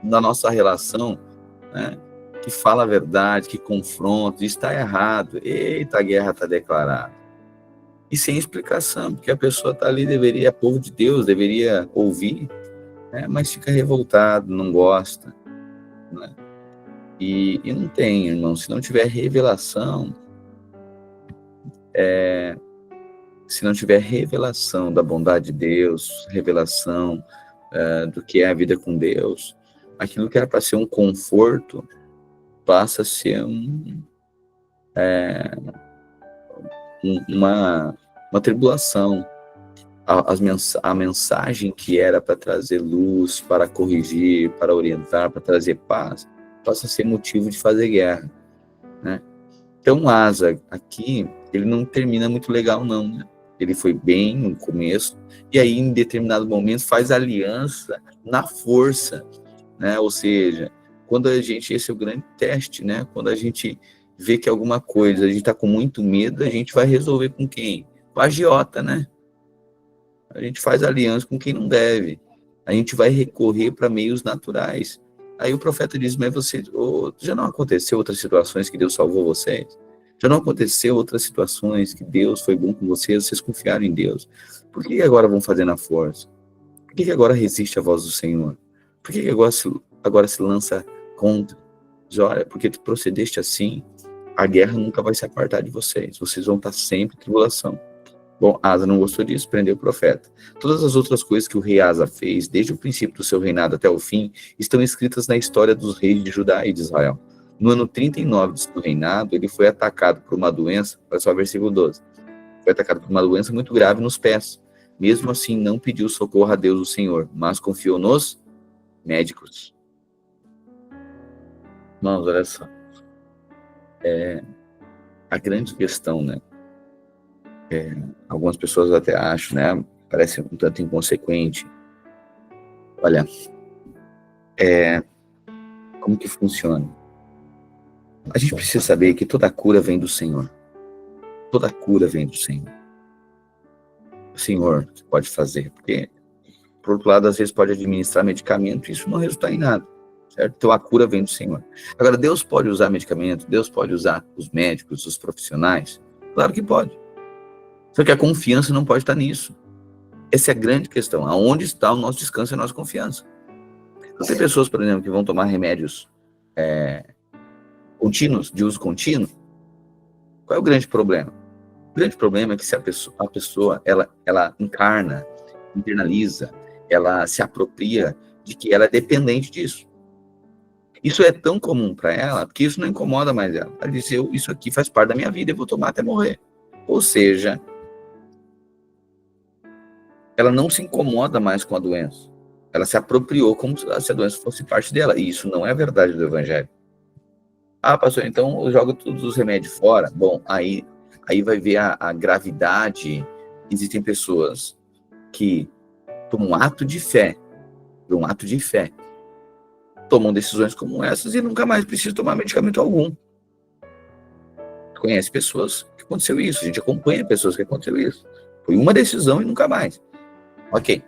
na nossa relação, né, que fala a verdade, que confronta, está errado, eita, a guerra está declarada. E sem explicação, porque a pessoa está ali, é povo de Deus, deveria ouvir, né, mas fica revoltado, não gosta, né? E não tem, irmão, se não tiver revelação, se não tiver revelação da bondade de Deus, revelação do que é a vida com Deus, aquilo que era para ser um conforto, passa a ser uma tribulação. A mensagem que era para trazer luz, para corrigir, para orientar, para trazer paz, passa a ser motivo de fazer guerra, né? Então, Asa, aqui, ele não termina muito legal, não, né? Ele foi bem no começo, e aí, em determinado momento, faz aliança na força, né? Ou seja, quando a gente, esse é o grande teste, né? Quando a gente vê que alguma coisa, a gente está com muito medo, a gente vai resolver com quem? Com a agiota, né? A gente faz aliança com quem não deve. A gente vai recorrer para meios naturais. Aí o profeta diz, mas já não aconteceu outras situações que Deus salvou vocês? Já não aconteceu outras situações que Deus foi bom com vocês confiaram em Deus? Por que agora vão fazer na força? Por que agora resiste à voz do Senhor? Por que agora se lança contra? Diz, olha, porque tu procedeste assim, a guerra nunca vai se apartar de vocês. Vocês vão estar sempre em tribulação. Bom, Asa não gostou disso, prendeu o profeta. Todas as outras coisas que o rei Asa fez, desde o princípio do seu reinado até o fim, estão escritas na história dos reis de Judá e de Israel. No ano 39 do seu reinado, ele foi atacado por uma doença, olha só o versículo 12, foi atacado por uma doença muito grave nos pés. Mesmo assim, não pediu socorro a Deus, o Senhor, mas confiou nos médicos. Irmãos, olha só. A grande questão, né? Algumas pessoas até acham, né? Parece um tanto inconsequente. Olha, como que funciona? A gente precisa saber que toda cura vem do Senhor. Toda cura vem do Senhor. O Senhor que pode fazer, porque, por outro lado, às vezes pode administrar medicamento e isso não resulta em nada, certo? Então a cura vem do Senhor. Agora, Deus pode usar medicamento, Deus pode usar os médicos, os profissionais? Claro que pode. Só que a confiança não pode estar nisso. Essa é a grande questão. Aonde está o nosso descanso e a nossa confiança? Então, tem pessoas, por exemplo, que vão tomar remédios contínuos, de uso contínuo. Qual é o grande problema? O grande problema é que se a pessoa ela internaliza, ela se apropria de que ela é dependente disso. Isso é tão comum para ela, que isso não incomoda mais ela. Ela diz, isso aqui faz parte da minha vida, eu vou tomar até morrer. Ou seja, ela não se incomoda mais com a doença. Ela se apropriou como se a doença fosse parte dela. E isso não é a verdade do Evangelho. Ah, pastor, então eu jogo todos os remédios fora. Bom, aí vai ver a gravidade. Existem pessoas que, por um ato de fé, tomam decisões como essas e nunca mais precisam tomar medicamento algum. Conhece pessoas que aconteceu isso, a gente acompanha pessoas que aconteceu isso. Foi uma decisão e nunca mais. Ok.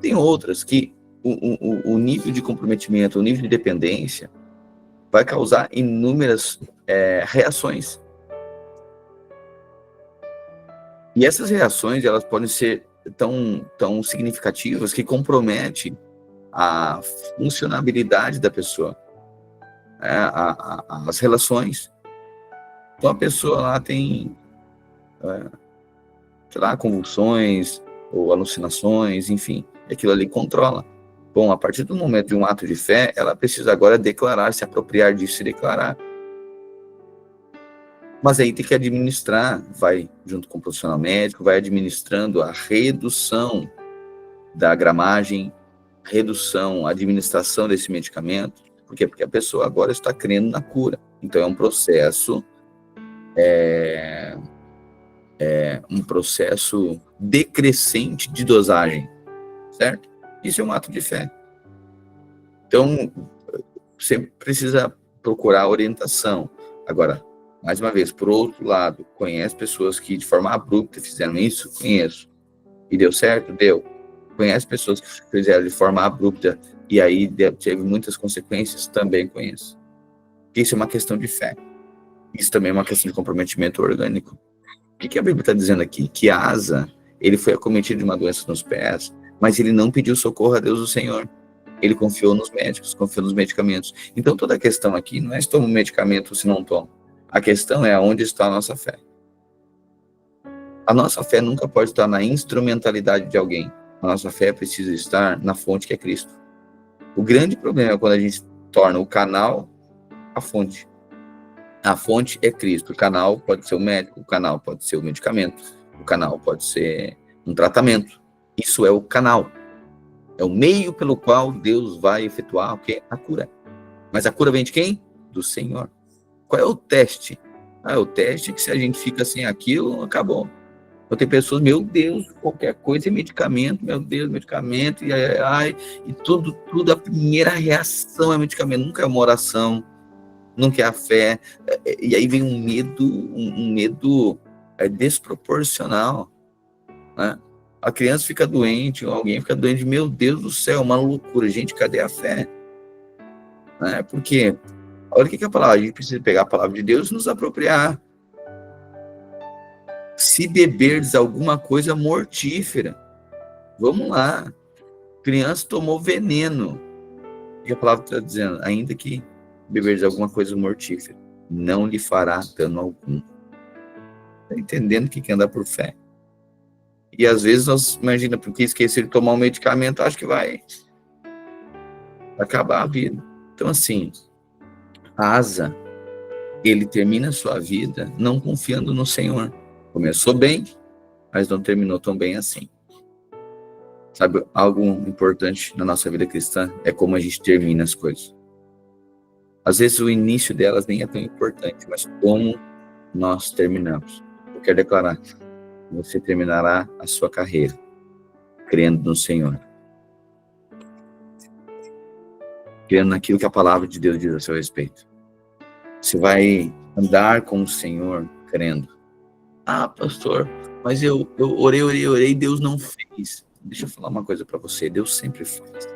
Tem outras que o nível de comprometimento, o nível de dependência vai causar inúmeras reações. E essas reações, elas podem ser tão significativas que comprometem a funcionabilidade da pessoa, as relações. Então a pessoa lá tem, convulsões ou alucinações, enfim, aquilo ali controla. Bom, a partir do momento de um ato de fé, ela precisa agora declarar, se apropriar disso e declarar. Mas aí tem que administrar, vai junto com o profissional médico, vai administrando a redução da gramagem, a administração desse medicamento. Por quê? Porque a pessoa agora está crendo na cura. Então é um processo decrescente de dosagem, certo? Isso é um ato de fé. Então, você precisa procurar orientação. Agora, mais uma vez, por outro lado, conhece pessoas que de forma abrupta fizeram isso? Conheço. E deu certo? Deu. Conhece pessoas que fizeram de forma abrupta e aí teve muitas consequências, também conheço. Isso é uma questão de fé. Isso também é uma questão de comprometimento orgânico. O que a Bíblia está dizendo aqui? Que Asa, ele foi acometido de uma doença nos pés, mas ele não pediu socorro a Deus do Senhor. Ele confiou nos médicos, confiou nos medicamentos. Então toda a questão aqui não é se toma um medicamento ou se não toma. A questão é onde está a nossa fé. A nossa fé nunca pode estar na instrumentalidade de alguém. A nossa fé precisa estar na fonte que é Cristo. O grande problema é quando a gente torna o canal a fonte. A fonte é Cristo. O canal pode ser o médico, o canal pode ser o medicamento, o canal pode ser um tratamento. Isso é o canal. É o meio pelo qual Deus vai efetuar o quê? A cura. Mas a cura vem de quem? Do Senhor. Qual é o teste? O teste é que se a gente fica sem aquilo, acabou. Então tem pessoas, meu Deus, qualquer coisa é medicamento, meu Deus, medicamento, e tudo, a primeira reação é medicamento, nunca é uma oração, nunca é a fé, e aí vem um medo desproporcional, né? A criança fica doente, alguém fica doente, meu Deus do céu, uma loucura, gente, cadê a fé? Né? Porque, olha o que é a palavra, a gente precisa pegar a palavra de Deus e nos apropriar. Se beberdes alguma coisa mortífera, vamos lá, criança tomou veneno, e a palavra está dizendo, ainda que beberdes alguma coisa mortífera, não lhe fará dano algum. Está entendendo o que é andar por fé? E às vezes nós, imagina, porque esquecer de tomar um medicamento, acho que vai acabar a vida. Então assim, Asa, ele termina a sua vida não confiando no Senhor. Começou bem, mas não terminou tão bem assim. Sabe, algo importante na nossa vida cristã é como a gente termina as coisas. Às vezes o início delas nem é tão importante, mas como nós terminamos. Eu quero declarar, você terminará a sua carreira crendo no Senhor. Crendo naquilo que a palavra de Deus diz a seu respeito. Você vai andar com o Senhor crendo. Pastor, mas eu orei, Deus não fez. Deixa eu falar uma coisa para você, Deus sempre faz.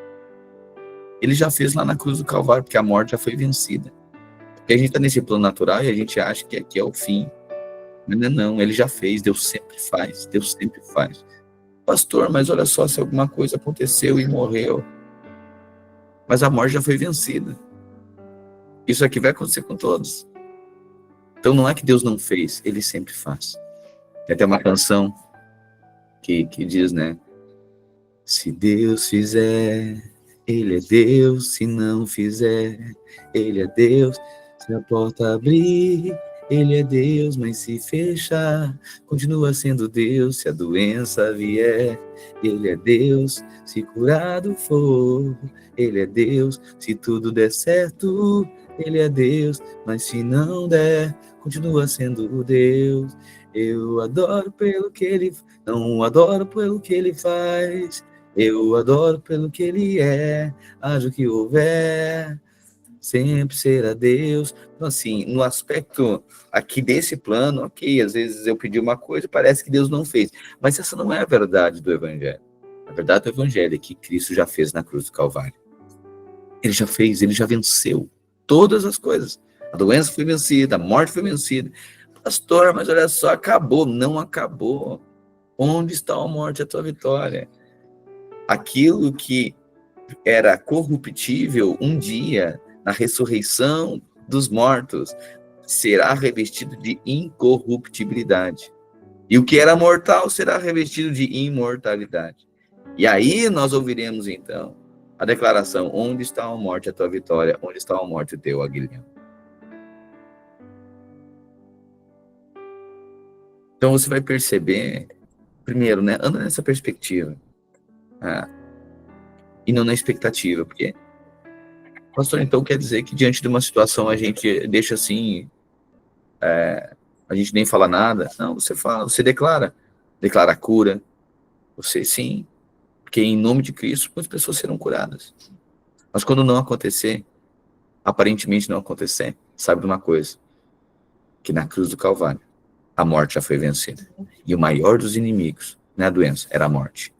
Ele já fez lá na cruz do Calvário, porque a morte já foi vencida. Porque a gente está nesse plano natural e a gente acha que aqui é o fim. Mas não, ele já fez, Deus sempre faz, Deus sempre faz. Pastor, mas olha só, se alguma coisa aconteceu e morreu, mas a morte já foi vencida. Isso aqui vai acontecer com todos. Então não é que Deus não fez, ele sempre faz. Tem até uma canção que diz, né? Se Deus fizer, ele é Deus. Se não fizer, ele é Deus. Se a porta abrir, ele é Deus. Mas se fechar, continua sendo Deus. Se a doença vier, ele é Deus. Se curado for, ele é Deus. Se tudo der certo, ele é Deus. Mas se não der, continua sendo Deus. Eu adoro pelo que ele... Não adoro pelo que ele faz. Eu adoro pelo que ele é. Haja o que houver, sempre será Deus. Então, assim, no aspecto aqui desse plano, ok, às vezes eu pedi uma coisa e parece que Deus não fez. Mas essa não é a verdade do Evangelho. A verdade do Evangelho é que Cristo já fez na cruz do Calvário. Ele já fez, ele já venceu todas as coisas. A doença foi vencida, a morte foi vencida. Pastor, mas olha só, acabou. Não acabou. Onde está a morte, a tua vitória? Aquilo que era corruptível, um dia, na ressurreição dos mortos, será revestido de incorruptibilidade. E o que era mortal será revestido de imortalidade. E aí nós ouviremos, então, a declaração: onde está a morte, a tua vitória? Onde está a morte, o teu aguilhão? Então você vai perceber, primeiro, né, anda nessa perspectiva. E não na expectativa, porque, pastor, então quer dizer que diante de uma situação a gente deixa assim, a gente nem fala nada? Não, você fala, você declara a cura, você sim, porque em nome de Cristo muitas pessoas serão curadas. Mas quando não acontecer, aparentemente não acontecer, sabe de uma coisa, que na cruz do Calvário a morte já foi vencida. E o maior dos inimigos, não é a doença, era a morte.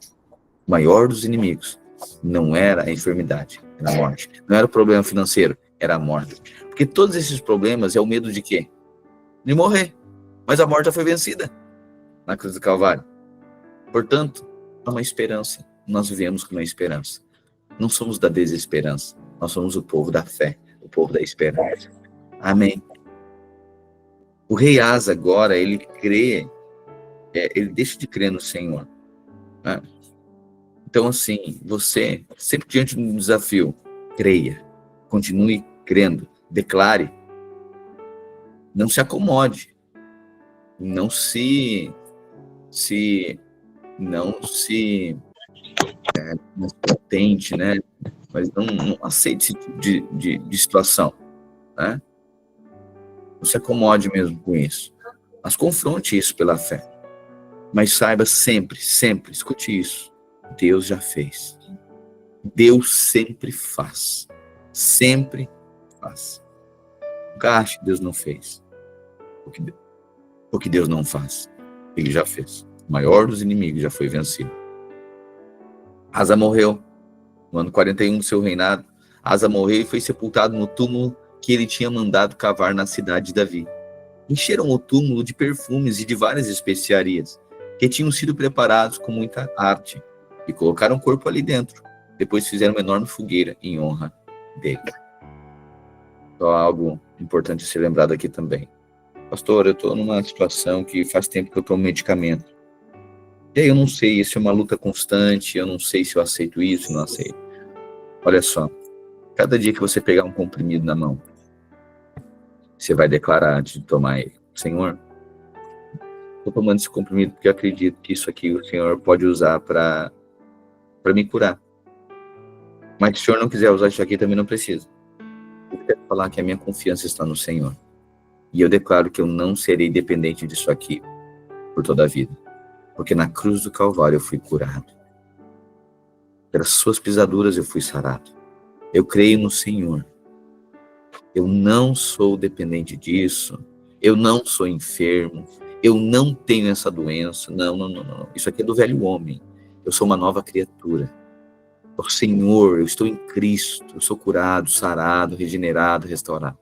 O maior dos inimigos Não era a enfermidade, era a morte. Não era o problema financeiro, era a morte. Porque todos esses problemas é o medo de quê? De morrer. Mas a morte já foi vencida na cruz do Calvário. Portanto, há uma esperança. Nós vivemos com uma esperança. Não somos da desesperança. Nós somos o povo da fé, o povo da esperança. Amém. O rei Asa agora, ele crê, ele deixa de crer no Senhor. Né? Então, assim, você, sempre diante de um desafio, creia, continue crendo, declare, não se acomode, não se tente, né? Mas não aceite esse tipo de situação, né? Não se acomode mesmo com isso, mas confronte isso pela fé. Mas saiba sempre, escute isso, Deus já fez. Deus sempre faz. Sempre faz. Nunca ache que Deus não fez. O que Deus não faz, Ele já fez. O maior dos inimigos já foi vencido. Asa morreu no ano 41 do seu reinado. Asa morreu e foi sepultado no túmulo que ele tinha mandado cavar na cidade de Davi. Encheram o túmulo de perfumes e de várias especiarias que tinham sido preparados com muita arte e colocaram o corpo ali dentro. Depois fizeram uma enorme fogueira em honra dele. Só algo importante a ser lembrado aqui também. Pastor, eu estou numa situação que faz tempo que eu tomo medicamento. E aí eu não sei se é uma luta constante, eu não sei se eu aceito isso, não aceito. Olha só, cada dia que você pegar um comprimido na mão, você vai declarar antes de tomar ele: Senhor, estou tomando esse comprimido porque eu acredito que isso aqui o Senhor pode usar para me curar. Mas se o Senhor não quiser usar isso aqui, também não precisa. Eu quero falar que a minha confiança está no Senhor. E eu declaro que eu não serei dependente disso aqui por toda a vida. Porque na cruz do Calvário eu fui curado. Pelas suas pisaduras eu fui sarado. Eu creio no Senhor. Eu não sou dependente disso. Eu não sou enfermo. Eu não tenho essa doença. Não. Isso aqui é do velho homem. Eu sou uma nova criatura. O Senhor, eu estou em Cristo. Eu sou curado, sarado, regenerado, restaurado.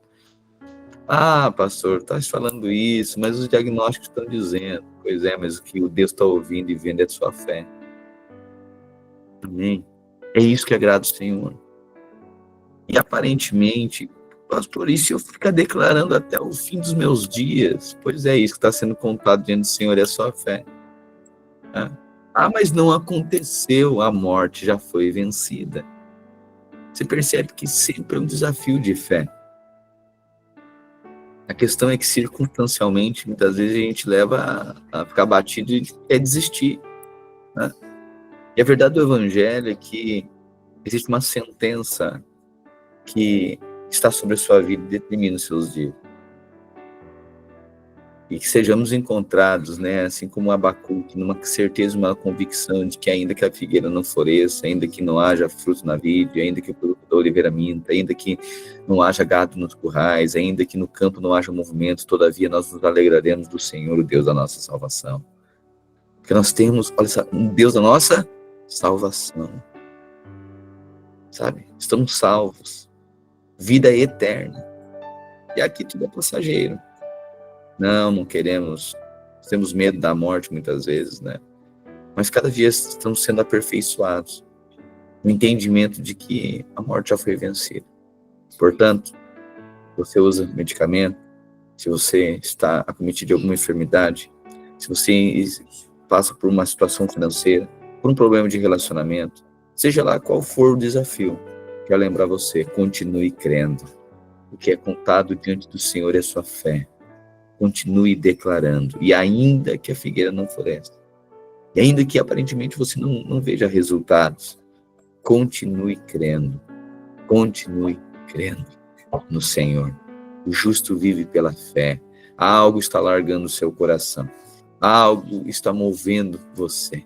Ah, pastor, estás falando isso, mas os diagnósticos estão dizendo. Pois é, mas o que o Deus está ouvindo e vendo é de sua fé. Amém? É isso que agrada o Senhor. E aparentemente, pastor, e se eu ficar declarando até o fim dos meus dias? Pois é, isso que está sendo contado diante do Senhor é a sua fé. Mas não aconteceu, a morte já foi vencida. Você percebe que sempre é um desafio de fé. A questão é que, circunstancialmente, muitas vezes a gente leva a ficar batido e quer desistir. Né? E a verdade do Evangelho é que existe uma sentença que está sobre a sua vida e determina os seus dias. E que sejamos encontrados, né, assim como Abacuque, numa certeza, uma convicção de que ainda que a figueira não floresça, ainda que não haja fruto na vide, ainda que o produto da oliveira minta, ainda que não haja gado nos currais, ainda que no campo não haja movimento, todavia nós nos alegraremos do Senhor, o Deus da nossa salvação. Porque nós temos, olha só, um Deus da nossa salvação. Sabe? Estamos salvos. Vida eterna. E aqui tudo é passageiro. Não queremos, temos medo da morte muitas vezes, né? Mas cada dia estamos sendo aperfeiçoados no entendimento de que a morte já foi vencida. Portanto, você usa medicamento, se você está acometido de alguma enfermidade, se você passa por uma situação financeira, por um problema de relacionamento, seja lá qual for o desafio, quero lembrar você, continue crendo. O que é contado diante do Senhor é sua fé. Continue declarando, e ainda que a figueira não floresça, e ainda que aparentemente você não veja resultados, continue crendo no Senhor. O justo vive pela fé. Algo está largando o seu coração, algo está movendo você.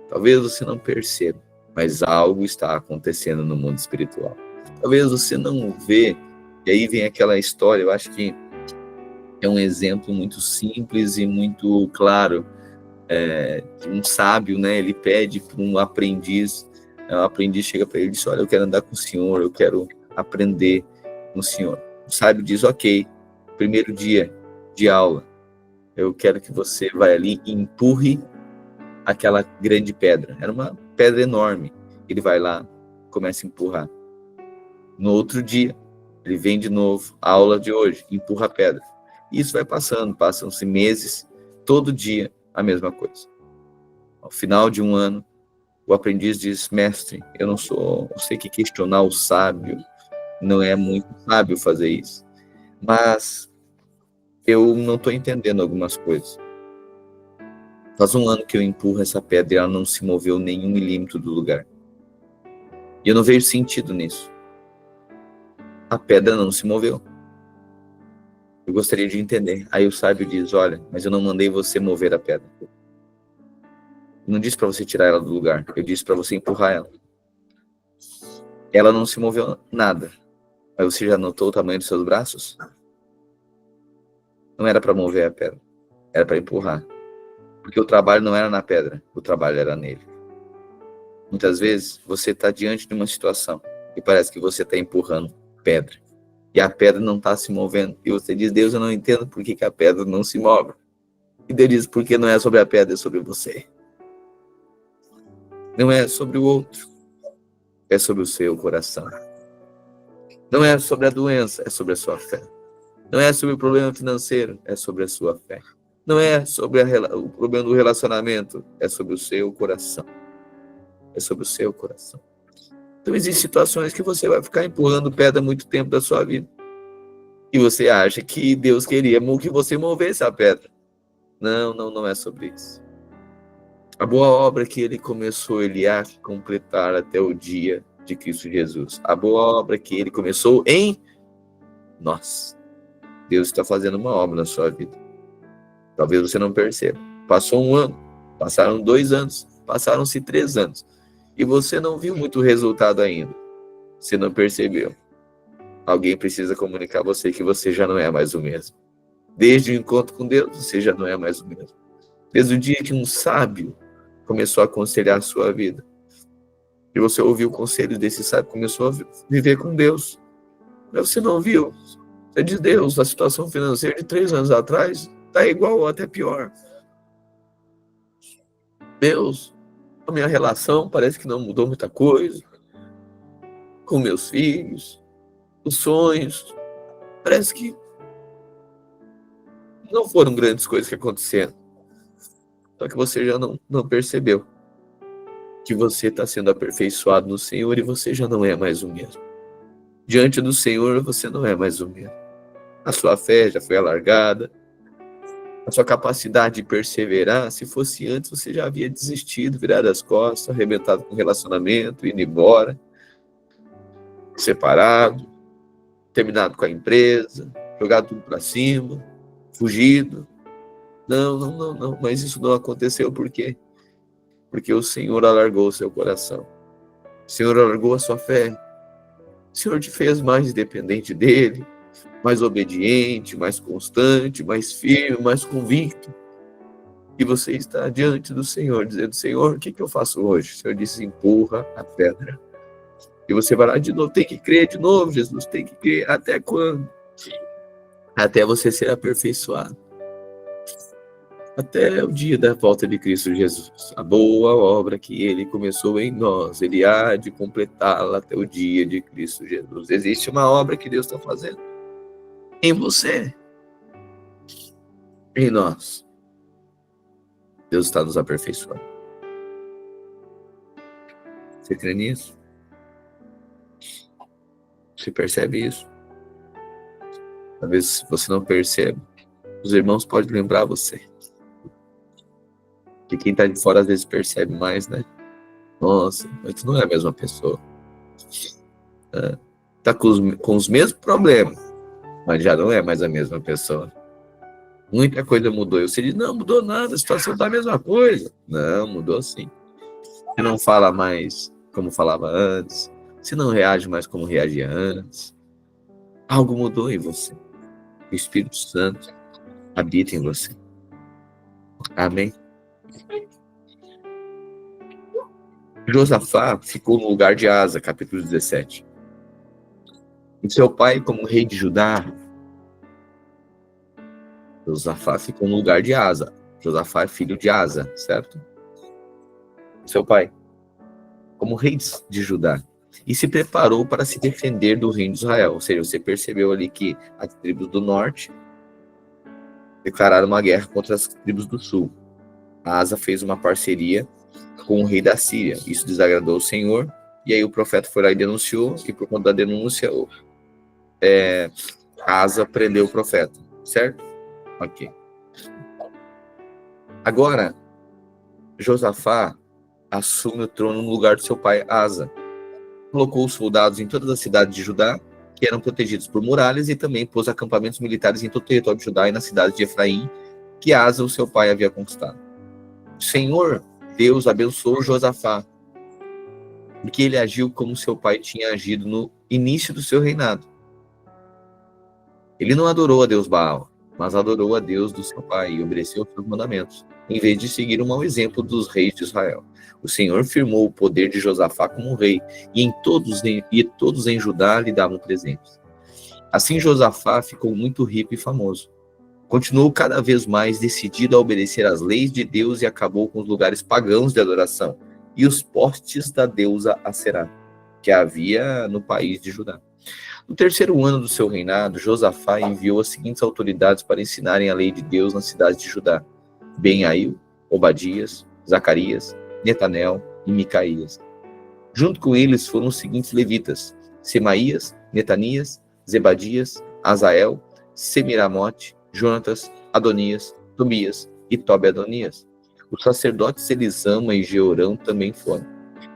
Talvez você não perceba, mas algo está acontecendo no mundo espiritual. Talvez você não vê, e aí vem aquela história, eu acho que é um exemplo muito simples e muito claro, de um sábio, né? Ele pede para um aprendiz O aprendiz chega para ele e diz: olha, eu quero andar com o senhor, eu quero aprender com o senhor. O sábio diz: ok, primeiro dia de aula, eu quero que você vá ali e empurre aquela grande pedra. Era uma pedra enorme. Ele vai lá, começa a empurrar. No outro dia, ele vem de novo, a aula de hoje, empurra a pedra. E isso vai passam-se meses, todo dia a mesma coisa. Ao final de um ano, o aprendiz diz: mestre, eu sei que questionar o sábio não é muito sábio fazer isso, mas eu não estou entendendo algumas coisas. Faz um ano que eu empurro essa pedra e ela não se moveu nem 1 milímetro do lugar. E eu não vejo sentido nisso. A pedra não se moveu. Eu gostaria de entender. Aí o sábio diz: olha, mas eu não mandei você mover a pedra. Eu não disse para você tirar ela do lugar. Eu disse para você empurrar ela. Ela não se moveu nada. Mas você já notou o tamanho dos seus braços? Não era para mover a pedra. Era para empurrar. Porque o trabalho não era na pedra. O trabalho era nele. Muitas vezes você está diante de uma situação e parece que você está empurrando pedra. E a pedra não está se movendo. E você diz: Deus, eu não entendo por que a pedra não se move. E Deus diz: porque não é sobre a pedra, é sobre você. Não é sobre o outro. É sobre o seu coração. Não é sobre a doença, é sobre a sua fé. Não é sobre o problema financeiro, é sobre a sua fé. Não é sobre o problema do relacionamento, é sobre o seu coração. É sobre o seu coração. Então, existem situações que você vai ficar empurrando pedra muito tempo da sua vida. E você acha que Deus queria que você movesse a pedra. Não é sobre isso. A boa obra que ele começou, ele há de completar até o dia de Cristo Jesus. A boa obra que ele começou em nós. Deus está fazendo uma obra na sua vida. Talvez você não perceba. Passou 1 ano, passaram 2 anos, passaram-se 3 anos. E você não viu muito resultado ainda. Você não percebeu. Alguém precisa comunicar a você que você já não é mais o mesmo. Desde o encontro com Deus, você já não é mais o mesmo. Desde o dia que um sábio começou a aconselhar a sua vida, e você ouviu o conselho desse sábio, começou a viver com Deus. Mas você não viu. Você diz: Deus, a situação financeira de 3 anos atrás está igual ou até pior. Deus, a minha relação parece que não mudou muita coisa. Com meus filhos, os sonhos, parece que não foram grandes coisas que aconteceram. Só que você já não percebeu que você está sendo aperfeiçoado no Senhor e você já não é mais o mesmo. Diante do Senhor, você não é mais o mesmo. A sua fé já foi alargada. A sua capacidade de perseverar, se fosse antes, você já havia desistido, virado as costas, arrebentado com o relacionamento, indo embora, separado, terminado com a empresa, jogado tudo para cima, fugido. Não. Mas isso não aconteceu por quê? Porque o Senhor alargou o seu coração. O Senhor alargou a sua fé. O Senhor te fez mais dependente dele, mais obediente, mais constante, mais firme, mais convicto. E você está diante do Senhor, dizendo: Senhor, o que eu faço hoje? O Senhor disse: empurra a pedra. E você vai lá de novo, tem que crer de novo, Jesus, tem que crer. Até quando? Até você ser aperfeiçoado. Até o dia da volta de Cristo Jesus. A boa obra que ele começou em nós, ele há de completá-la até o dia de Cristo Jesus. Existe uma obra que Deus está fazendo em você, em nós. Deus está nos aperfeiçoando. Você crê nisso? Você percebe isso? Talvez você não perceba. Os irmãos podem lembrar você. Que quem está de fora às vezes percebe mais, né? Nossa, mas tu não é a mesma pessoa. Tá com os mesmos problemas, mas já não é mais a mesma pessoa. Muita coisa mudou. E você diz: não, mudou nada, a situação tá a mesma coisa. Não, mudou sim. Você não fala mais como falava antes. Você não reage mais como reagia antes. Algo mudou em você. O Espírito Santo habita em você. Amém? Josafá ficou no lugar de Asa, capítulo 17. E seu pai, como rei de Judá, Josafá ficou no lugar de Asa. Josafá é filho de Asa, certo? Seu pai, como rei de Judá, e se preparou para se defender do reino de Israel. Ou seja, você percebeu ali que as tribos do norte declararam uma guerra contra as tribos do sul. Asa fez uma parceria com o rei da Síria. Isso desagradou o Senhor, e aí o profeta foi lá e denunciou, e por conta da denúncia, Asa prendeu o profeta, certo? Ok. Agora, Josafá assume o trono no lugar do seu pai Asa. Colocou os soldados em todas as cidades de Judá, que eram protegidos por muralhas, e também pôs acampamentos militares em todo o território de Judá e na cidade de Efraim, que Asa, o seu pai, havia conquistado. O Senhor, Deus, abençoou Josafá, porque ele agiu como seu pai tinha agido no início do seu reinado. Ele não adorou a Deus Baal, mas adorou a Deus do seu pai e obedeceu aos seus mandamentos, em vez de seguir o mau exemplo dos reis de Israel. O Senhor firmou o poder de Josafá como rei, e todos em Judá lhe davam presentes. Assim Josafá ficou muito rico e famoso. Continuou cada vez mais decidido a obedecer às leis de Deus e acabou com os lugares pagãos de adoração e os postes da deusa Aserá, que havia no país de Judá. No terceiro ano do seu reinado, Josafá enviou as seguintes autoridades para ensinarem a lei de Deus na cidade de Judá: Ben-Ail, Obadias, Zacarias, Netanel e Micaías. Junto com eles foram os seguintes levitas: Semaías, Netanias, Zebadias, Azael, Semiramote, Jonatas, Adonias, Tobias e Tobi-Adonias. Os sacerdotes Elisama e Jeorão também foram.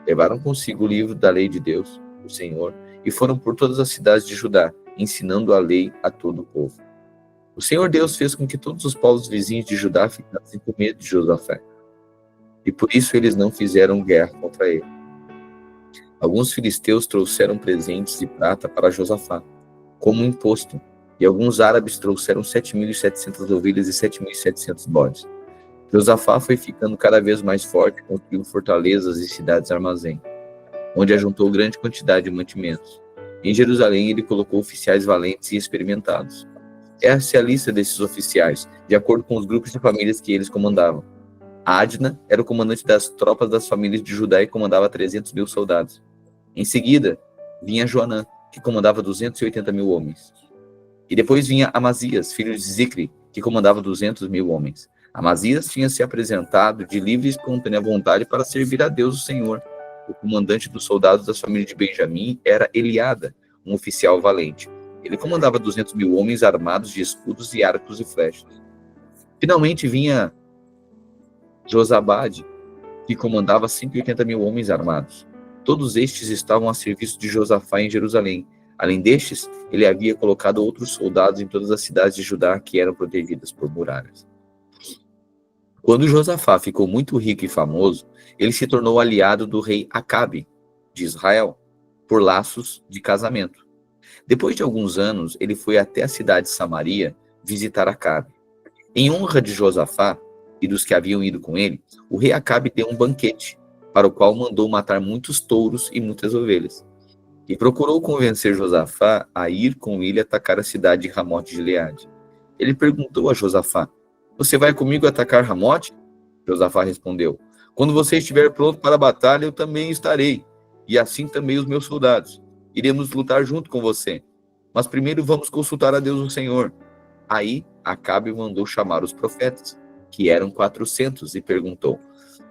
Levaram consigo o livro da lei de Deus, o Senhor, e foram por todas as cidades de Judá, ensinando a lei a todo o povo. O Senhor Deus fez com que todos os povos vizinhos de Judá ficassem com medo de Josafá, e por isso eles não fizeram guerra contra ele. Alguns filisteus trouxeram presentes de prata para Josafá, como imposto, e alguns árabes trouxeram 7.700 ovelhas e 7.700 bodes. Josafá foi ficando cada vez mais forte, construindo fortalezas e cidades armazém, onde ajuntou grande quantidade de mantimentos. Em Jerusalém, ele colocou oficiais valentes e experimentados. Essa é a lista desses oficiais, de acordo com os grupos de famílias que eles comandavam. Adna era o comandante das tropas das famílias de Judá e comandava 300.000 soldados. Em seguida, vinha Joanã, que comandava 280.000 homens. E depois vinha Amazias, filho de Zicri, que comandava 200.000 homens. Amazias tinha se apresentado de livre e espontânea vontade para servir a Deus o Senhor. O comandante dos soldados das famílias de Benjamim era Eliada, um oficial valente. Ele comandava 200.000 homens armados de escudos e arcos e flechas. Finalmente vinha Josabade, que comandava 180.000 homens armados. Todos estes estavam a serviço de Josafá em Jerusalém. Além destes, ele havia colocado outros soldados em todas as cidades de Judá que eram protegidas por muralhas. Quando Josafá ficou muito rico e famoso, ele se tornou aliado do rei Acabe, de Israel, por laços de casamento. Depois de alguns anos, ele foi até a cidade de Samaria visitar Acabe. Em honra de Josafá e dos que haviam ido com ele, o rei Acabe deu um banquete, para o qual mandou matar muitos touros e muitas ovelhas. E procurou convencer Josafá a ir com ele atacar a cidade de Ramote de Gileade. Ele perguntou a Josafá: "Você vai comigo atacar Ramote?" Josafá respondeu: "Quando você estiver pronto para a batalha, eu também estarei, e assim também os meus soldados. Iremos lutar junto com você. Mas primeiro vamos consultar a Deus o Senhor." Aí Acabe mandou chamar os profetas, que eram 400, e perguntou: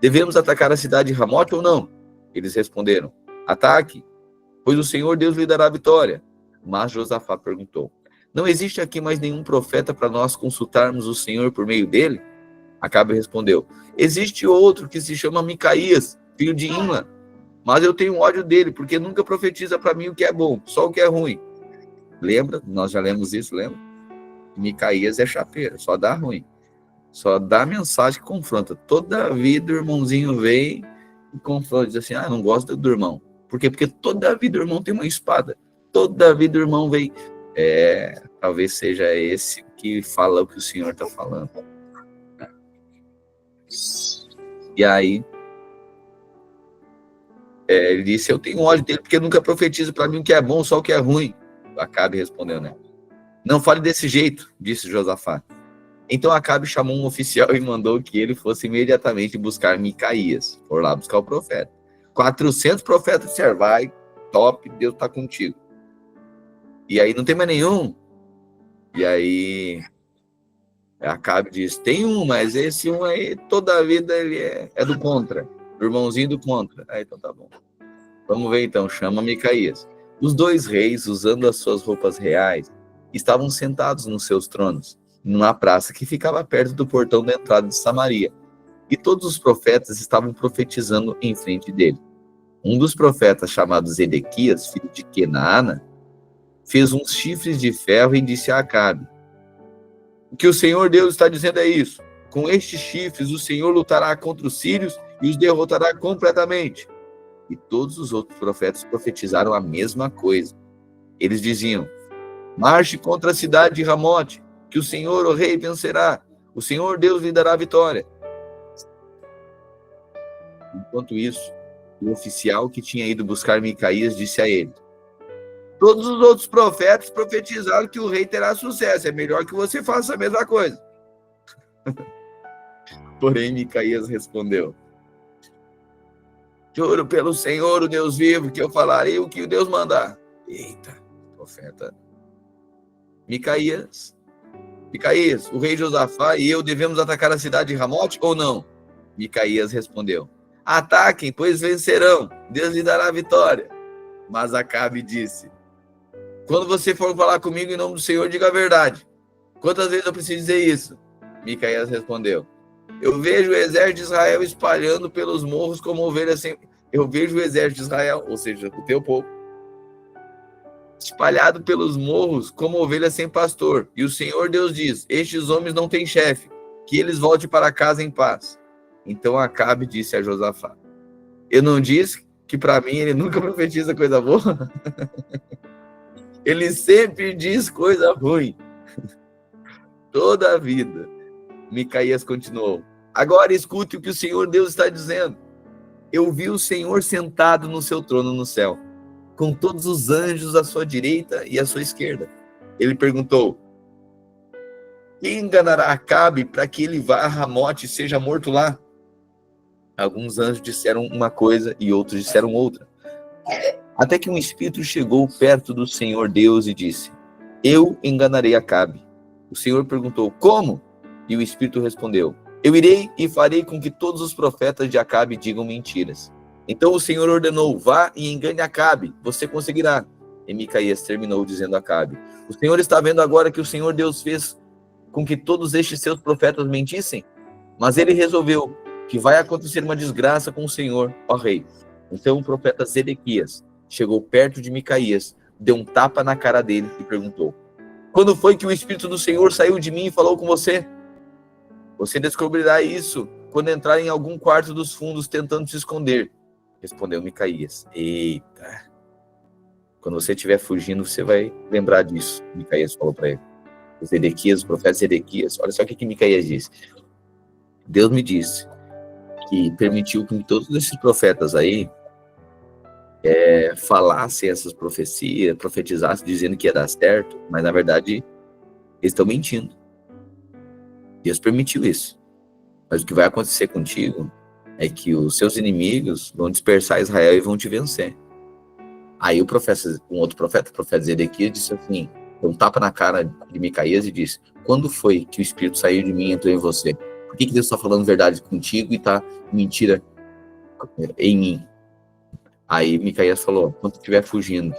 "Devemos atacar a cidade de Ramote ou não?" Eles responderam: "Ataque, pois o Senhor Deus lhe dará a vitória." Mas Josafá perguntou: "Não existe aqui mais nenhum profeta para nós consultarmos o Senhor por meio dele?" Acabe respondeu: "Existe outro que se chama Micaías, filho de Imla, mas eu tenho ódio dele, porque nunca profetiza para mim o que é bom, só o que é ruim." Lembra? Nós já lemos isso, lembra? Micaías é chapeiro, só dá ruim. Só dá mensagem que confronta. Toda vida o irmãozinho vem e confronta, diz assim: "Ah, não gosto do irmão." Por quê? Porque toda vida o irmão tem uma espada. Toda vida o irmão vem. Talvez seja esse que fala o que o Senhor está falando. E aí, Ele disse, eu tenho ódio dele porque nunca profetiza para mim o que é bom, só o que é ruim. Acabe respondeu, né? Não fale desse jeito, disse Josafá. Então Acabe chamou um oficial e mandou que ele fosse imediatamente buscar Micaías. For lá buscar o profeta. 400 profetas disseram, vai, top, Deus está contigo. E aí não tem mais nenhum. E aí Acabe diz, tem um, mas esse um aí, toda a vida ele é do contra. O irmãozinho do contra. Aí então tá bom. Vamos ver então, chama Micaías. Os dois reis, usando as suas roupas reais, estavam sentados nos seus tronos, numa praça que ficava perto do portão da entrada de Samaria. E todos os profetas estavam profetizando em frente dele. Um dos profetas, chamado Zedequias, filho de Kenaana, fez uns chifres de ferro e disse a Acabe, o que o Senhor Deus está dizendo é isso. Com estes chifres o Senhor lutará contra os sírios e os derrotará completamente. E todos os outros profetas profetizaram a mesma coisa. Eles diziam, marche contra a cidade de Ramote, que o Senhor, o rei, vencerá. O Senhor Deus lhe dará a vitória. Enquanto isso, o oficial que tinha ido buscar Micaías disse a ele, todos os outros profetas profetizaram que o rei terá sucesso. É melhor que você faça a mesma coisa. Porém, Micaías respondeu, juro pelo Senhor, o Deus vivo, que eu falarei o que o Deus mandar. Eita, profeta. Micaías, o rei Josafá e eu devemos atacar a cidade de Ramote ou não? Micaías respondeu, ataquem, pois vencerão. Deus lhe dará a vitória. Mas Acabe disse, quando você for falar comigo em nome do Senhor, diga a verdade. Quantas vezes eu preciso dizer isso? Micaías respondeu, eu vejo o exército de Israel espalhando pelos morros como ovelhas sem... Eu vejo o exército de Israel, ou seja, o teu povo, espalhado pelos morros como ovelhas sem pastor. E o Senhor Deus diz, estes homens não têm chefe, que eles voltem para casa em paz. Então Acabe disse a Josafá, eu não disse que para mim ele nunca profetiza coisa boa? Ele sempre diz coisa ruim. Toda a vida. Micaías continuou, agora escute o que o Senhor Deus está dizendo. Eu vi o Senhor sentado no seu trono no céu, com todos os anjos à sua direita e à sua esquerda. Ele perguntou, quem enganará Acabe para que ele vá a Ramote e seja morto lá? Alguns anjos disseram uma coisa e outros disseram outra. Até que um espírito chegou perto do Senhor Deus e disse, eu enganarei Acabe. O Senhor perguntou, como? E o espírito respondeu, eu irei e farei com que todos os profetas de Acabe digam mentiras. Então o Senhor ordenou, vá e engane Acabe, você conseguirá. E Micaías terminou dizendo a Acabe, o Senhor está vendo agora que o Senhor Deus fez com que todos estes seus profetas mentissem? Mas ele resolveu que vai acontecer uma desgraça com o Senhor, ó rei. Então o profeta Zedequias chegou perto de Micaías, deu um tapa na cara dele e perguntou, quando foi que o Espírito do Senhor saiu de mim e falou com você? Você descobrirá isso quando entrar em algum quarto dos fundos tentando se esconder. Respondeu Micaías. Eita. Quando você estiver fugindo, você vai lembrar disso. Micaías falou para ele. O profeta Zedequias, olha só o que Micaías disse. Deus me disse que permitiu que todos esses profetas aí falassem essas profecias, profetizassem dizendo que ia dar certo, mas na verdade eles estão mentindo. Deus permitiu isso. Mas o que vai acontecer contigo é que os seus inimigos vão dispersar Israel e vão te vencer. Aí um outro profeta, o profeta Zedequias, disse assim, deu um tapa na cara de Micaías e disse, quando foi que o Espírito saiu de mim e entrou em você? Por que Deus está falando verdade contigo e está mentira em mim? Aí Micaías falou, quando tu estiver fugindo,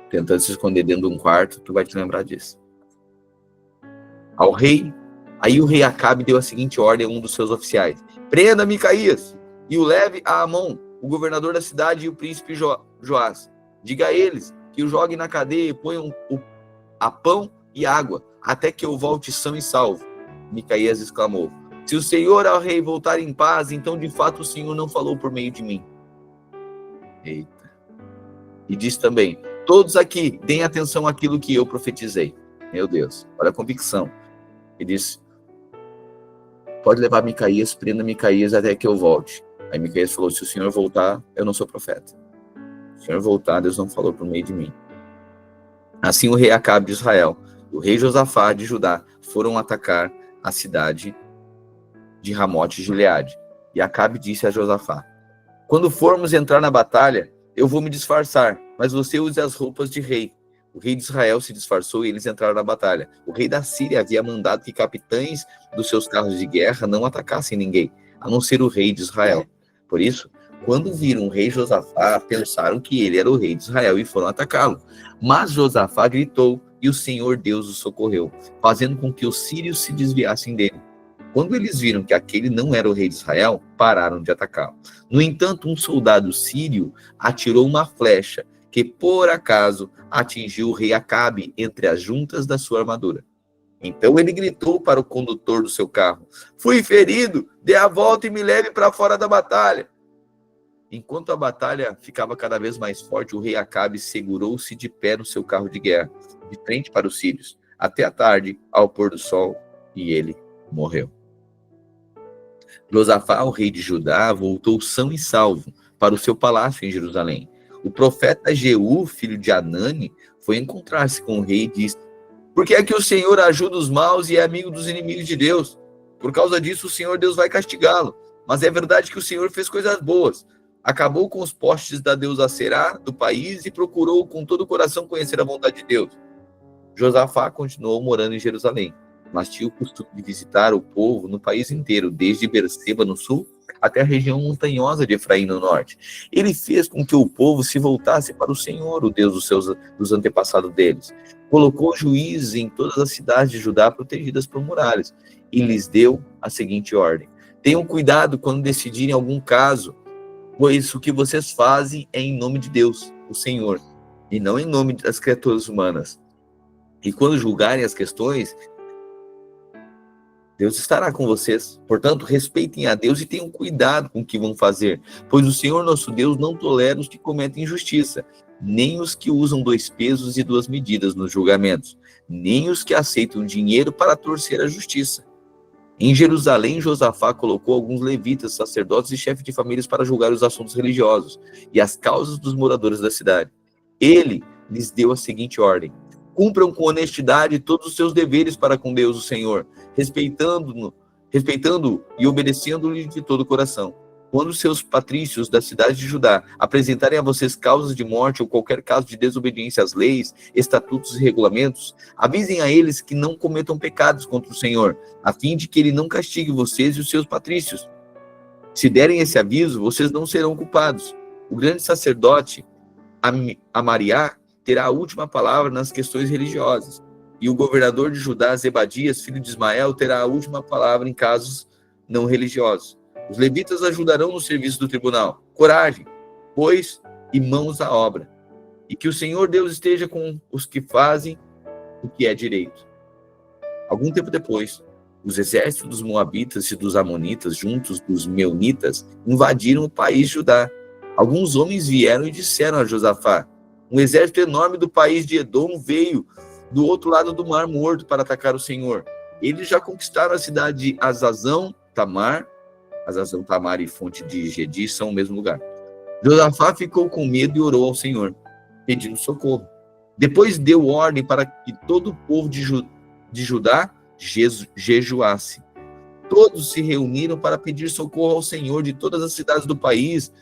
tentando se esconder dentro de um quarto, tu vai te lembrar disso. Aí o rei Acabe deu a seguinte ordem a um dos seus oficiais, prenda Micaías e o leve a Amon, o governador da cidade, e o príncipe Joás. Diga a eles que o joguem na cadeia e ponham a pão e água, até que eu volte são e salvo. Micaías exclamou, se o Senhor ao rei voltar em paz, então de fato o Senhor não falou por meio de mim. Eita. E disse também, todos aqui, deem atenção àquilo que eu profetizei. Meu Deus, olha a convicção. E disse, pode levar Micaías, prenda Micaías até que eu volte. Aí Miqueias falou: se o Senhor voltar, eu não sou profeta. Se o Senhor voltar, Deus não falou por meio de mim. Assim o rei Acabe de Israel, o rei Josafá de Judá, foram atacar a cidade de Ramote de Gileade. E Acabe disse a Josafá: quando formos entrar na batalha, eu vou me disfarçar, mas você use as roupas de rei. O rei de Israel se disfarçou e eles entraram na batalha. O rei da Síria havia mandado que capitães dos seus carros de guerra não atacassem ninguém, a não ser o rei de Israel. Por isso, quando viram o rei Josafá, pensaram que ele era o rei de Israel e foram atacá-lo. Mas Josafá gritou e o Senhor Deus o socorreu, fazendo com que os sírios se desviassem dele. Quando eles viram que aquele não era o rei de Israel, pararam de atacá-lo. No entanto, um soldado sírio atirou uma flecha que, por acaso, atingiu o rei Acabe entre as juntas da sua armadura. Então ele gritou para o condutor do seu carro: fui ferido, dê a volta e me leve para fora da batalha. Enquanto a batalha ficava cada vez mais forte, o rei Acabe segurou-se de pé no seu carro de guerra, de frente para os sírios, até a tarde, ao pôr do sol, e ele morreu. Josafá, o rei de Judá, voltou são e salvo para o seu palácio em Jerusalém. O profeta Jeú, filho de Anani, foi encontrar-se com o rei e disse: por que é que o Senhor ajuda os maus e é amigo dos inimigos de Deus? Por causa disso, o Senhor Deus vai castigá-lo. Mas é verdade que o Senhor fez coisas boas. Acabou com os postes da deusa Será do país e procurou com todo o coração conhecer a vontade de Deus. Josafá continuou morando em Jerusalém, mas tinha o costume de visitar o povo no país inteiro, desde Berseba no sul até a região montanhosa de Efraim no norte. Ele fez com que o povo se voltasse para o Senhor, o Deus dos antepassados deles. Colocou juízes em todas as cidades de Judá protegidas por muralhas e lhes deu a seguinte ordem: tenham cuidado quando decidirem algum caso, pois o que vocês fazem é em nome de Deus, o Senhor, e não em nome das criaturas humanas. E quando julgarem as questões, Deus estará com vocês. Portanto, respeitem a Deus e tenham cuidado com o que vão fazer, pois o Senhor nosso Deus não tolera os que cometem injustiça, nem os que usam 2 pesos e 2 medidas nos julgamentos, nem os que aceitam dinheiro para torcer a justiça. Em Jerusalém, Josafá colocou alguns levitas, sacerdotes e chefes de famílias para julgar os assuntos religiosos e as causas dos moradores da cidade. Ele lhes deu a seguinte ordem: cumpram com honestidade todos os seus deveres para com Deus, o Senhor, respeitando-o e obedecendo-lhe de todo o coração. Quando os seus patrícios da cidade de Judá apresentarem a vocês causas de morte ou qualquer caso de desobediência às leis, estatutos e regulamentos, avisem a eles que não cometam pecados contra o Senhor, a fim de que ele não castigue vocês e os seus patrícios. Se derem esse aviso, vocês não serão culpados. O grande sacerdote, Amariá, terá a última palavra nas questões religiosas, e o governador de Judá, Zebadias, filho de Ismael, terá a última palavra em casos não religiosos. Os levitas ajudarão no serviço do tribunal. Coragem, pois, e mãos à obra. E que o Senhor Deus esteja com os que fazem o que é direito. Algum tempo depois, os exércitos dos Moabitas e dos Amonitas, juntos dos Meunitas, invadiram o país de Judá. Alguns homens vieram e disseram a Josafá: um exército enorme do país de Edom veio do outro lado do Mar Morto para atacar o Senhor. Eles já conquistaram a cidade de Azazão Tamar e Fonte de Gedi são o mesmo lugar. Josafá ficou com medo e orou ao Senhor, pedindo socorro. Depois deu ordem para que todo o povo de Judá jejuasse. Todos se reuniram para pedir socorro ao Senhor de todas as cidades do país.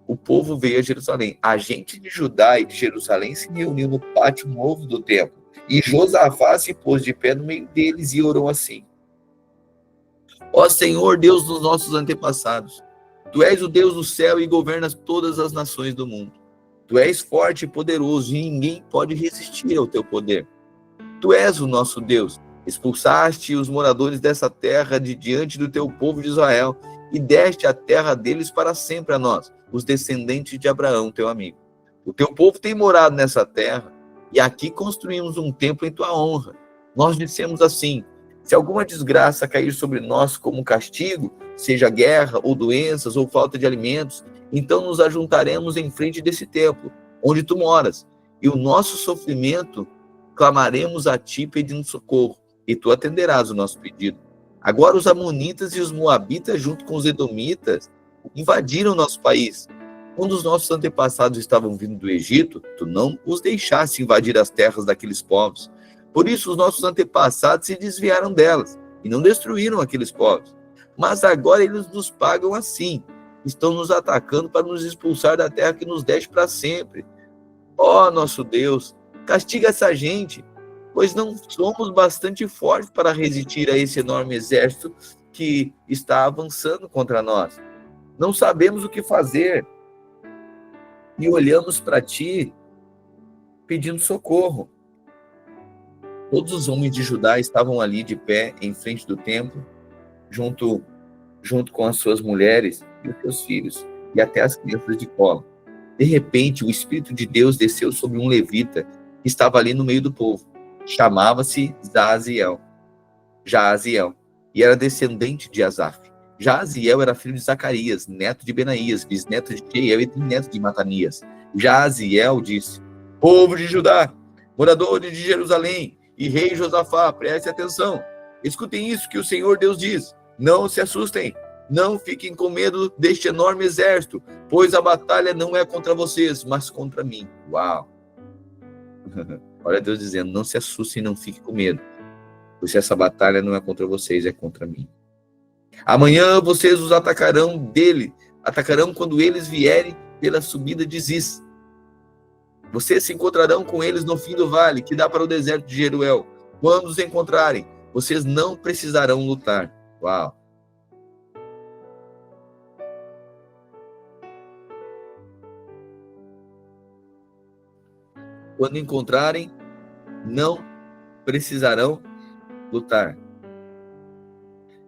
O povo veio a Jerusalém. A gente de Judá e de Jerusalém se reuniu no pátio novo do templo. E Josafá se pôs de pé no meio deles e orou assim: ó Senhor, Deus dos nossos antepassados, Tu és o Deus do céu e governas todas as nações do mundo. Tu és forte e poderoso e ninguém pode resistir ao Teu poder. Tu és o nosso Deus. Expulsaste os moradores dessa terra de diante do Teu povo de Israel e deste a terra deles para sempre a nós, os descendentes de Abraão, Teu amigo. O Teu povo tem morado nessa terra e aqui construímos um templo em Tua honra. Nós dissemos assim: se alguma desgraça cair sobre nós como castigo, seja guerra ou doenças ou falta de alimentos, então nos ajuntaremos em frente desse templo, onde tu moras, e o nosso sofrimento clamaremos a ti pedindo socorro, e tu atenderás o nosso pedido. Agora os amonitas e os moabitas, junto com os edomitas invadiram o nosso país. Quando os nossos antepassados estavam vindo do Egito, tu não os deixaste invadir as terras daqueles povos. Por isso, os nossos antepassados se desviaram delas e não destruíram aqueles povos. Mas agora eles nos pagam assim. Estão nos atacando para nos expulsar da terra que nos deste para sempre. Ó, nosso Deus, castiga essa gente, pois não somos bastante fortes para resistir a esse enorme exército que está avançando contra nós. Não sabemos o que fazer e olhamos para ti pedindo socorro. Todos os homens de Judá estavam ali de pé em frente do templo, junto com as suas mulheres e os seus filhos, e até as crianças de colo. De repente, o Espírito de Deus desceu sobre um levita que estava ali no meio do povo. Chamava-se Jaaziel, e era descendente de Asaf. Jaaziel era filho de Zacarias, neto de Benaías, bisneto de Jeiel e neto de Matanias. Jaaziel disse: povo de Judá, moradores de Jerusalém, e rei Josafá, preste atenção. Escutem isso que o Senhor Deus diz. Não se assustem. Não fiquem com medo deste enorme exército, pois a batalha não é contra vocês, mas contra mim. Uau! Olha Deus dizendo, não se assustem, não fiquem com medo, pois essa batalha não é contra vocês, é contra mim. Amanhã vocês os atacarão quando eles vierem pela subida de Ziz. Vocês se encontrarão com eles no fim do vale, que dá para o deserto de Jeruel. Quando os encontrarem, vocês não precisarão lutar. Uau! Quando encontrarem, não precisarão lutar.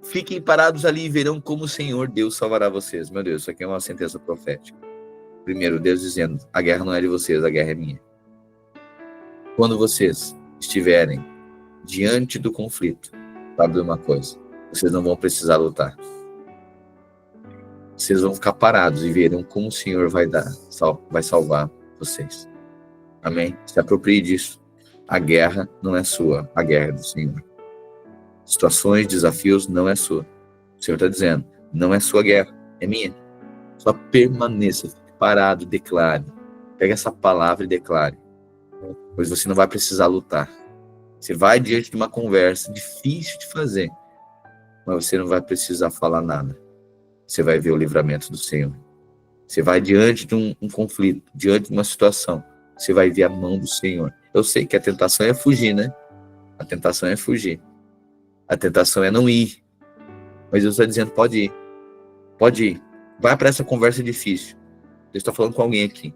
Fiquem parados ali e verão como o Senhor Deus salvará vocês. Meu Deus, isso aqui é uma sentença profética. Primeiro, Deus dizendo, a guerra não é de vocês, a guerra é minha. Quando vocês estiverem diante do conflito, sabe de uma coisa? Vocês não vão precisar lutar. Vocês vão ficar parados e verão como o Senhor vai salvar vocês. Amém? Se aproprie disso. A guerra não é sua, a guerra é do Senhor. Situações, desafios, não é sua. O Senhor está dizendo, não é sua guerra, é minha. Só permaneça, fique parado, declare. Pega essa palavra e declare. Pois você não vai precisar lutar. Você vai diante de uma conversa difícil de fazer, mas você não vai precisar falar nada. Você vai ver o livramento do Senhor. Você vai diante de um conflito, diante de uma situação, você vai ver a mão do Senhor. Eu sei que a tentação é fugir, né? A tentação é fugir. A tentação é não ir. Mas Deus está dizendo, pode ir. Pode ir. Vai para essa conversa difícil. Deus está falando com alguém aqui.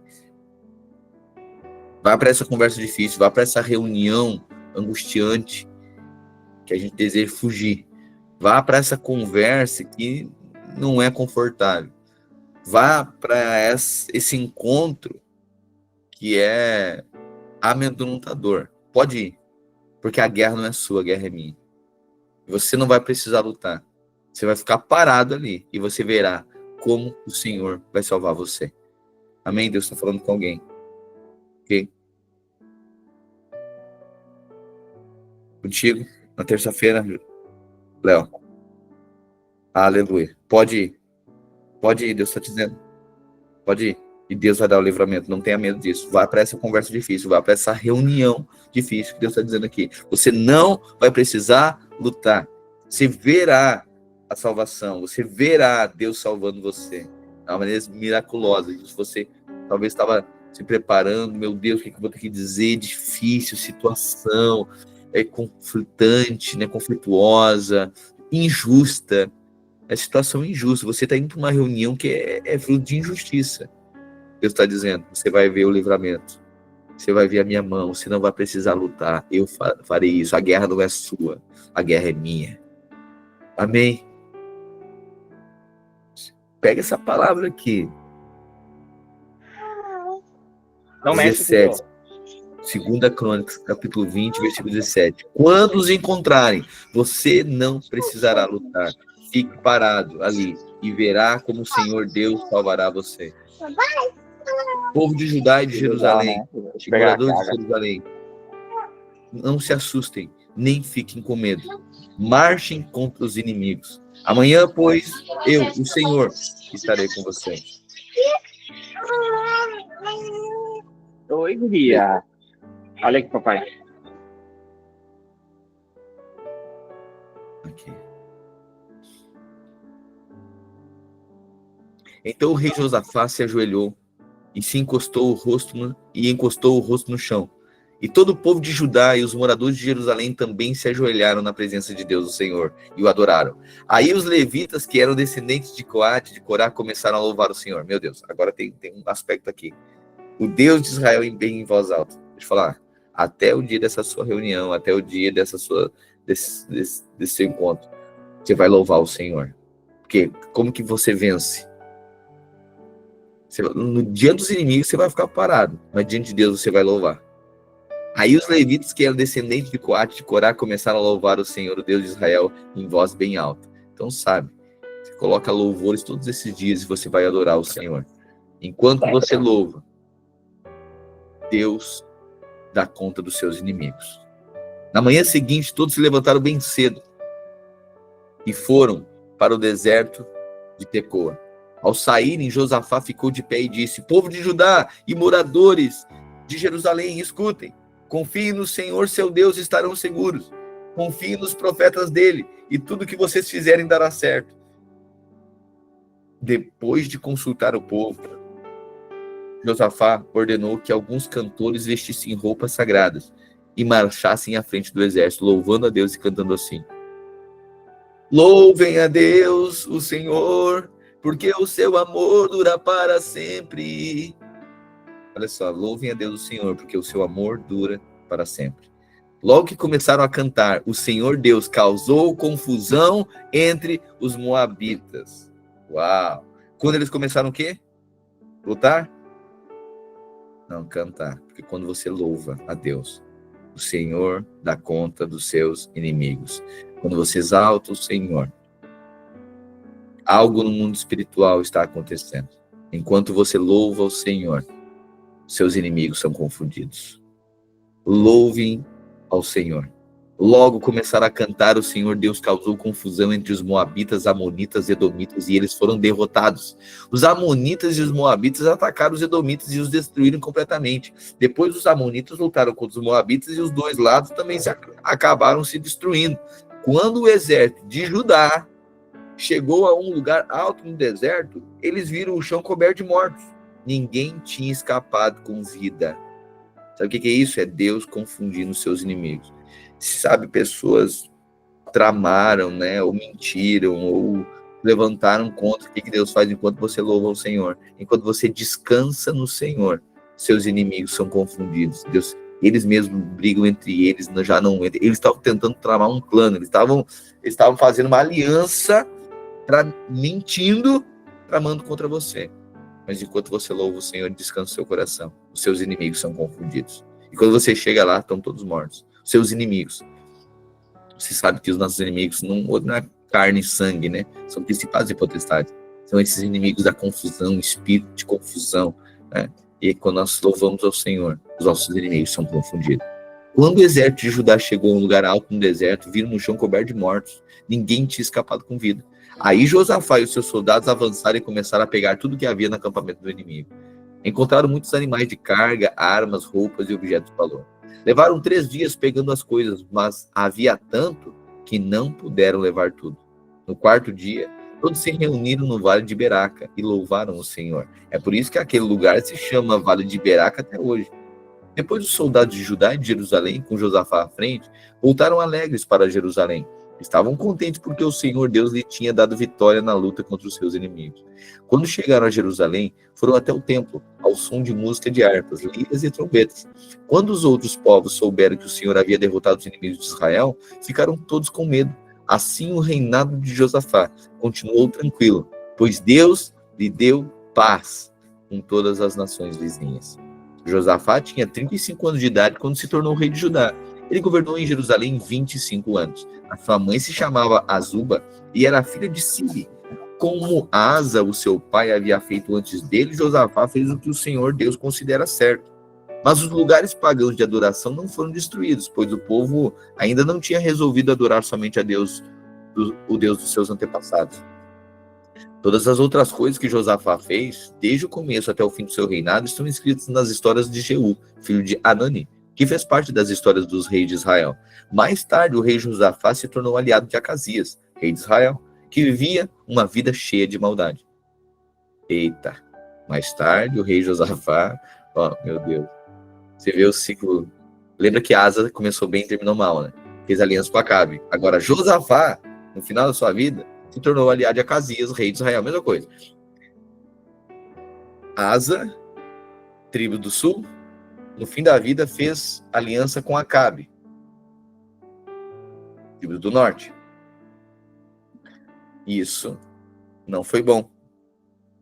Vai para essa conversa difícil. Vai para essa reunião angustiante que a gente deseja fugir. Vá para essa conversa que não é confortável. Vá para esse encontro que é amedrontador. Pode ir, porque a guerra não é sua, a guerra é minha. Você não vai precisar lutar. Você vai ficar parado ali e você verá como o Senhor vai salvar você. Amém? Deus está falando com alguém. Ok? Contigo, na terça-feira, Léo. Aleluia. Pode ir. Pode ir, Deus está te dizendo. Pode ir. E Deus vai dar o livramento. Não tenha medo disso. Vá para essa conversa difícil. Vá para essa reunião difícil que Deus está dizendo aqui. Você não vai precisar lutar. Você verá a salvação. Você verá Deus salvando você. De uma maneira miraculosa. Você talvez estava se preparando. Meu Deus, o que eu vou ter que dizer? Difícil, situação. Conflitante, né? Conflituosa. Injusta. É situação injusta. Você está indo para uma reunião que é fruto de injustiça. Deus está dizendo, você vai ver o livramento. Você vai ver a minha mão. Você não vai precisar lutar. Eu farei isso. A guerra não é sua. A guerra é minha. Amém? Pega essa palavra aqui. Não 17. 2 Crônicas, capítulo 20, versículo 17. Quando os encontrarem, você não precisará lutar. Fique parado ali e verá como o Senhor Deus salvará você. Povo de Judá e de Jerusalém, moradores de Jerusalém, não se assustem, nem fiquem com medo. Marchem contra os inimigos. Amanhã, pois, eu, o Senhor, estarei com vocês. Oi, guria. Olha aqui, papai. Aqui. Então o rei Josafá se ajoelhou e encostou o rosto no chão. E todo o povo de Judá e os moradores de Jerusalém também se ajoelharam na presença de Deus, o Senhor, e o adoraram. Aí os levitas, que eram descendentes de Coate, de Corá, começaram a louvar o Senhor. Meu Deus, agora tem um aspecto aqui. O Deus de Israel bem em voz alta. Deixa eu falar. Até o dia dessa sua reunião, até o dia desse seu encontro, você vai louvar o Senhor. Porque como que você vence? No dia dos inimigos você vai ficar parado, mas diante de Deus você vai louvar. Aí os levitas, que eram descendentes de Coate, de Corá, começaram a louvar o Senhor, o Deus de Israel, em voz bem alta. Então sabe, você coloca louvores todos esses dias e você vai adorar o Senhor. Enquanto você louva, Deus dá conta dos seus inimigos. Na manhã seguinte, todos se levantaram bem cedo e foram para o deserto de Tecoa. Ao saírem, Josafá ficou de pé e disse: povo de Judá e moradores de Jerusalém, escutem. Confiem no Senhor, seu Deus, e estarão seguros. Confiem nos profetas dele, e tudo que vocês fizerem dará certo. Depois de consultar o povo, Josafá ordenou que alguns cantores vestissem roupas sagradas e marchassem à frente do exército, louvando a Deus e cantando assim: louvem a Deus, o Senhor, porque o seu amor dura para sempre. Olha só, louvem a Deus, o Senhor, porque o seu amor dura para sempre. Logo que começaram a cantar, o Senhor Deus causou confusão entre os moabitas. Uau! Quando eles começaram o quê? Lutar? Não, cantar. Porque quando você louva a Deus, o Senhor dá conta dos seus inimigos. Quando você exalta o Senhor, algo no mundo espiritual está acontecendo. Enquanto você louva o Senhor, seus inimigos são confundidos. Louvem ao Senhor. Logo começaram a cantar, o Senhor Deus causou confusão entre os moabitas, amonitas e edomitas, e eles foram derrotados. Os amonitas e os moabitas atacaram os edomitas e os destruíram completamente. Depois os amonitas lutaram contra os moabitas e os dois lados também acabaram se destruindo. Quando o exército de Judá chegou a um lugar alto no deserto, eles viram o chão coberto de mortos. Ninguém tinha escapado com vida. Sabe o que é isso? É Deus confundindo os seus inimigos. Sabe, pessoas tramaram, né, ou mentiram, ou levantaram contra o que Deus faz enquanto você louva o Senhor. Enquanto você descansa no Senhor, seus inimigos são confundidos. Eles mesmos brigam entre eles, já não. Eles estavam tentando tramar um plano, eles estavam fazendo uma aliança, mentindo, tramando contra você. Mas enquanto você louva o Senhor, descansa o seu coração. Os seus inimigos são confundidos. E quando você chega lá, estão todos mortos. Os seus inimigos. Você sabe que os nossos inimigos não é carne e sangue, né? São principados e potestades. São esses inimigos da confusão, espírito de confusão, né? E quando nós louvamos ao Senhor, os nossos inimigos são confundidos. Quando o exército de Judá chegou a um lugar alto no deserto, viram no chão coberto de mortos. Ninguém tinha escapado com vida. Aí Josafá e os seus soldados avançaram e começaram a pegar tudo que havia no acampamento do inimigo. Encontraram muitos animais de carga, armas, roupas e objetos de valor. Levaram 3 dias pegando as coisas, mas havia tanto que não puderam levar tudo. No 4º dia, todos se reuniram no Vale de Beraca e louvaram o Senhor. É por isso que aquele lugar se chama Vale de Beraca até hoje. Depois os soldados de Judá e de Jerusalém, com Josafá à frente, voltaram alegres para Jerusalém. Estavam contentes porque o Senhor Deus lhe tinha dado vitória na luta contra os seus inimigos. Quando chegaram a Jerusalém, foram até o templo, ao som de música de harpas, liras e trombetas. Quando os outros povos souberam que o Senhor havia derrotado os inimigos de Israel, ficaram todos com medo. Assim o reinado de Josafá continuou tranquilo, pois Deus lhe deu paz com todas as nações vizinhas. Josafá tinha 35 anos de idade quando se tornou rei de Judá. Ele governou em Jerusalém 25 anos. A sua mãe se chamava Azuba e era filha de Sili. Como Asa, o seu pai, havia feito antes dele, Josafá fez o que o Senhor Deus considera certo. Mas os lugares pagãos de adoração não foram destruídos, pois o povo ainda não tinha resolvido adorar somente a Deus, o Deus dos seus antepassados. Todas as outras coisas que Josafá fez, desde o começo até o fim do seu reinado, estão escritas nas histórias de Jeú, filho de Hanani, que fez parte das histórias dos reis de Israel. Mais tarde, o rei Josafá se tornou aliado de Acasias, rei de Israel, que vivia uma vida cheia de maldade. Eita! Mais tarde, o rei Josafá, meu Deus, você vê o ciclo. Lembra que Asa começou bem e terminou mal, né? Fez aliança com Acabe. Agora, Josafá, no final da sua vida, se tornou aliado de Acasias, rei de Israel. Mesma coisa. Asa, tribo do sul, no fim da vida fez aliança com Acabe, tribo do norte. Isso não foi bom,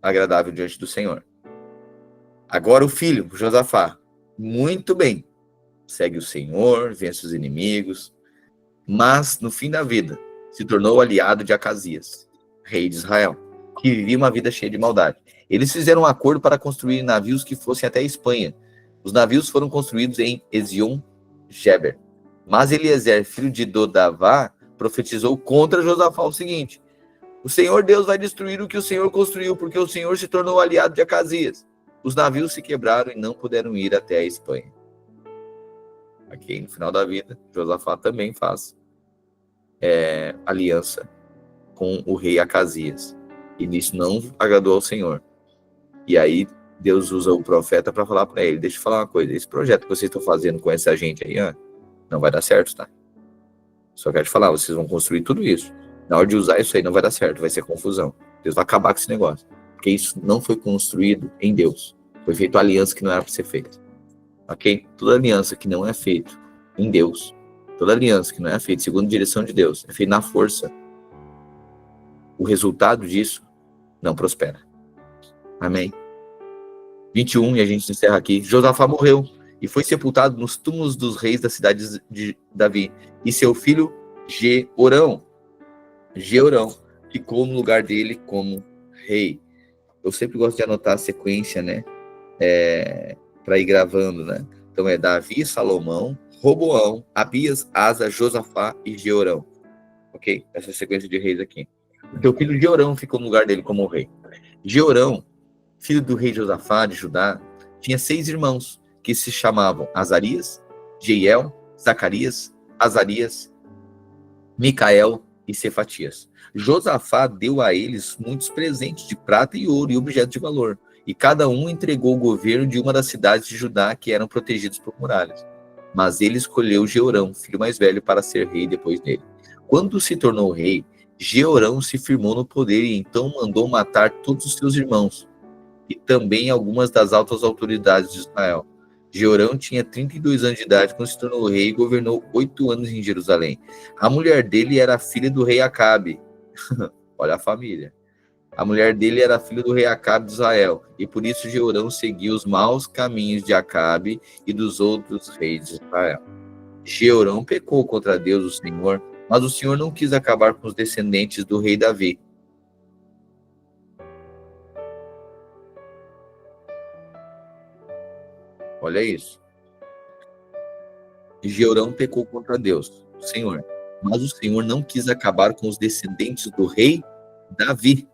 agradável diante do Senhor. Agora o filho, Josafá, muito bem, segue o Senhor, vence os inimigos, mas no fim da vida se tornou aliado de Acasias, rei de Israel, que vivia uma vida cheia de maldade. Eles fizeram um acordo para construir navios que fossem até a Espanha. Os navios foram construídos em Ezion-Geber. Mas Eliezer, filho de Dodavá, profetizou contra Josafá o seguinte: o Senhor Deus vai destruir o que o Senhor construiu, porque o Senhor se tornou aliado de Acasias. Os navios se quebraram e não puderam ir até a Espanha. Aqui, no final da vida, Josafá também faz aliança com o rei Acasias. E nisso não agradou ao Senhor. E aí, Deus usa o profeta para falar para ele: deixa eu falar uma coisa, esse projeto que vocês estão fazendo com essa gente aí, não vai dar certo, tá? Só quero te falar, vocês vão construir tudo isso. Na hora de usar isso aí não vai dar certo, vai ser confusão. Deus vai acabar com esse negócio. Porque isso não foi construído em Deus. Foi feita aliança que não era para ser feita. Ok? Toda aliança que não é feita em Deus, toda aliança que não é feita segundo a direção de Deus, é feita na força. O resultado disso não prospera. Amém? 21, e a gente encerra aqui. Josafá morreu e foi sepultado nos túmulos dos reis da cidade de Davi. E seu filho Jeorão ficou no lugar dele como rei. Eu sempre gosto de anotar a sequência, né? Para ir gravando, né? Então é Davi, Salomão, Roboão, Abias, Asa, Josafá e Jeorão. Ok? Essa sequência de reis aqui. Seu filho Jeorão ficou no lugar dele como rei. Jeorão, filho do rei Josafá de Judá, tinha 6 irmãos que se chamavam Azarias, Jeiel, Zacarias, Azarias, Micael e Cefatias. Josafá deu a eles muitos presentes de prata e ouro e objetos de valor, e cada um entregou o governo de uma das cidades de Judá que eram protegidas por muralhas. Mas ele escolheu Jeorão, filho mais velho, para ser rei depois dele. Quando se tornou rei, Jeorão se firmou no poder e então mandou matar todos os seus irmãos e também algumas das altas autoridades de Israel. Jeorão tinha 32 anos de idade quando se tornou rei e governou 8 anos em Jerusalém. A mulher dele era a filha do rei Acabe. Olha a família. A mulher dele era a filha do rei Acabe de Israel, e por isso Jeorão seguiu os maus caminhos de Acabe e dos outros reis de Israel. Jeorão pecou contra Deus, o Senhor, mas o Senhor não quis acabar com os descendentes do rei Davi. Olha isso. Jeorão pecou contra Deus, o Senhor, mas o Senhor não quis acabar com os descendentes do rei Davi,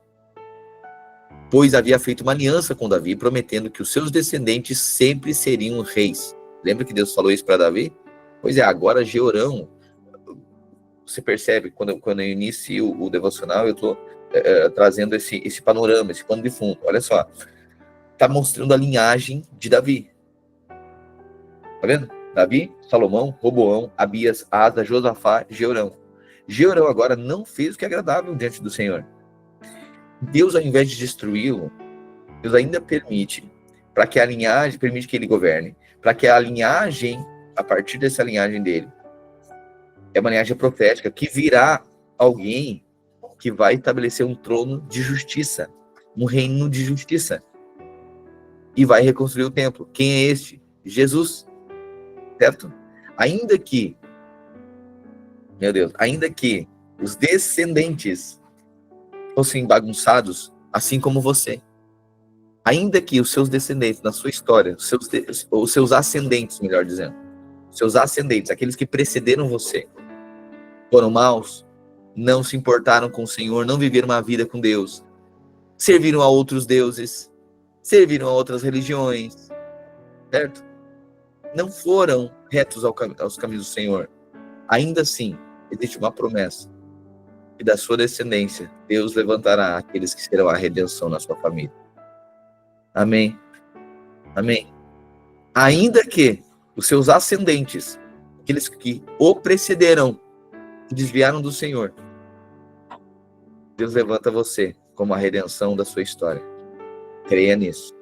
pois havia feito uma aliança com Davi, prometendo que os seus descendentes sempre seriam reis. Lembra que Deus falou isso para Davi? Pois é, agora Jeorão, você percebe, quando eu inicio o devocional, eu estou trazendo esse panorama, esse pano de fundo. Olha só, está mostrando a linhagem de Davi. Tá vendo? Davi, Salomão, Roboão, Abias, Asa, Josafá, Jeorão. Jeorão agora não fez o que é agradável diante do Senhor. Deus, ao invés de destruí-lo, Deus ainda permite que ele governe, para que a linhagem, a partir dessa linhagem dele, é uma linhagem profética, que virá alguém que vai estabelecer um trono de justiça, um reino de justiça, e vai reconstruir o templo. Quem é este? Jesus. Certo? Ainda que os descendentes fossem bagunçados, assim como você, ainda que os seus descendentes, na sua história, os seus ascendentes, melhor dizendo, seus ascendentes, aqueles que precederam você, foram maus, não se importaram com o Senhor, não viveram uma vida com Deus, serviram a outros deuses, serviram a outras religiões, certo? Não foram retos aos caminhos do Senhor. Ainda assim, existe uma promessa, que da sua descendência, Deus levantará aqueles que serão a redenção na sua família. Amém. Amém. Ainda que os seus ascendentes, aqueles que o precederam, que desviaram do Senhor, Deus levanta você como a redenção da sua história. Creia nisso.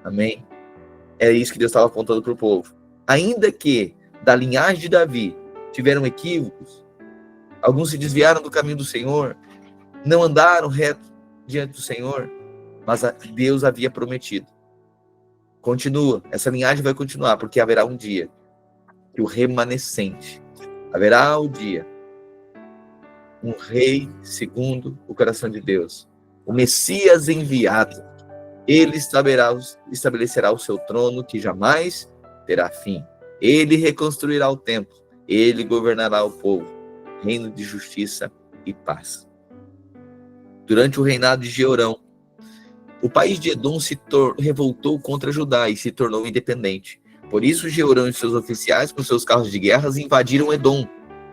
Amém? É isso que Deus estava apontando para o povo. Ainda que da linhagem de Davi tiveram equívocos, alguns se desviaram do caminho do Senhor, não andaram reto diante do Senhor, mas Deus havia prometido. Continua, essa linhagem vai continuar, porque haverá um dia que o remanescente, haverá um dia, um rei segundo o coração de Deus, o Messias enviado, ele estabelecerá o seu trono que jamais terá fim. Ele reconstruirá o templo, ele governará o povo, reino de justiça e paz. Durante o reinado de Jeorão, o país de Edom se revoltou contra Judá e se tornou independente. Por isso, Jeorão e seus oficiais, com seus carros de guerra, invadiram Edom.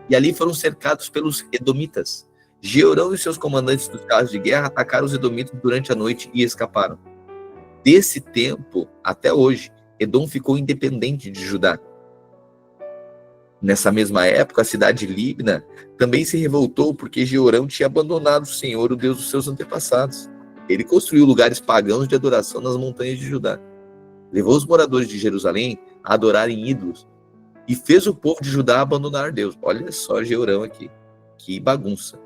E ali foram cercados pelos edomitas. Jeorão e seus comandantes dos carros de guerra atacaram os edomitas durante a noite e escaparam. Desse tempo até hoje, Edom ficou independente de Judá. Nessa mesma época, a cidade de Libna também se revoltou porque Jeorão tinha abandonado o Senhor, o Deus dos seus antepassados. Ele construiu lugares pagãos de adoração nas montanhas de Judá. Levou os moradores de Jerusalém a adorarem ídolos e fez o povo de Judá abandonar Deus. Olha só Jeorão aqui, que bagunça.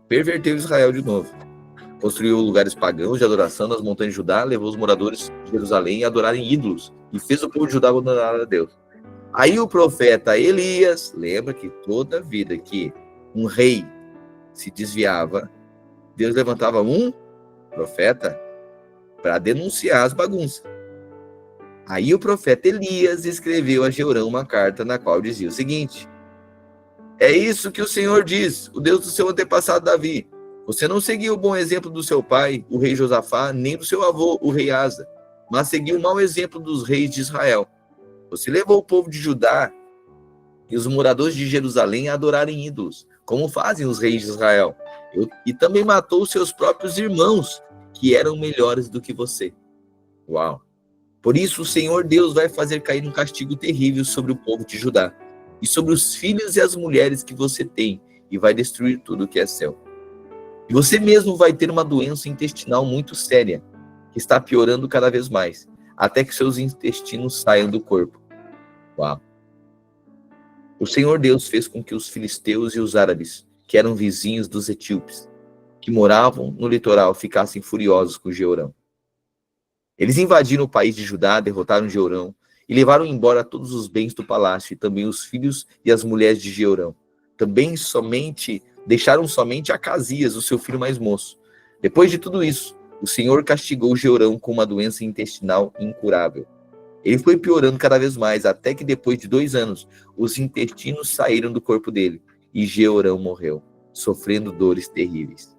Perverteu Israel de novo. Construiu lugares pagãos de adoração nas montanhas de Judá, levou os moradores de Jerusalém a adorarem ídolos e fez o povo de Judá abandonar a Deus. Aí o profeta Elias, lembra que toda vida que um rei se desviava, Deus levantava um profeta para denunciar as bagunças. Aí o profeta Elias escreveu a Jeorão uma carta na qual dizia o seguinte: é isso que o Senhor diz, o Deus do seu antepassado Davi. Você não seguiu o bom exemplo do seu pai, o rei Josafá, nem do seu avô, o rei Asa, mas seguiu o mau exemplo dos reis de Israel. Você levou o povo de Judá e os moradores de Jerusalém a adorarem ídolos, como fazem os reis de Israel. E também matou os seus próprios irmãos, que eram melhores do que você. Uau! Por isso o Senhor Deus vai fazer cair um castigo terrível sobre o povo de Judá, e sobre os filhos e as mulheres que você tem, e vai destruir tudo que é seu. E você mesmo vai ter uma doença intestinal muito séria, que está piorando cada vez mais, até que seus intestinos saiam do corpo. Uau! O Senhor Deus fez com que os filisteus e os árabes, que eram vizinhos dos etíopes, que moravam no litoral, ficassem furiosos com Jeorão. Eles invadiram o país de Judá, derrotaram Jeorão e levaram embora todos os bens do palácio e também os filhos e as mulheres de Jeorão. Também deixaram somente Acasias, o seu filho mais moço. Depois de tudo isso, o Senhor castigou Jeorão com uma doença intestinal incurável. Ele foi piorando cada vez mais, até que depois de 2 anos, os intestinos saíram do corpo dele e Jeorão morreu, sofrendo dores terríveis.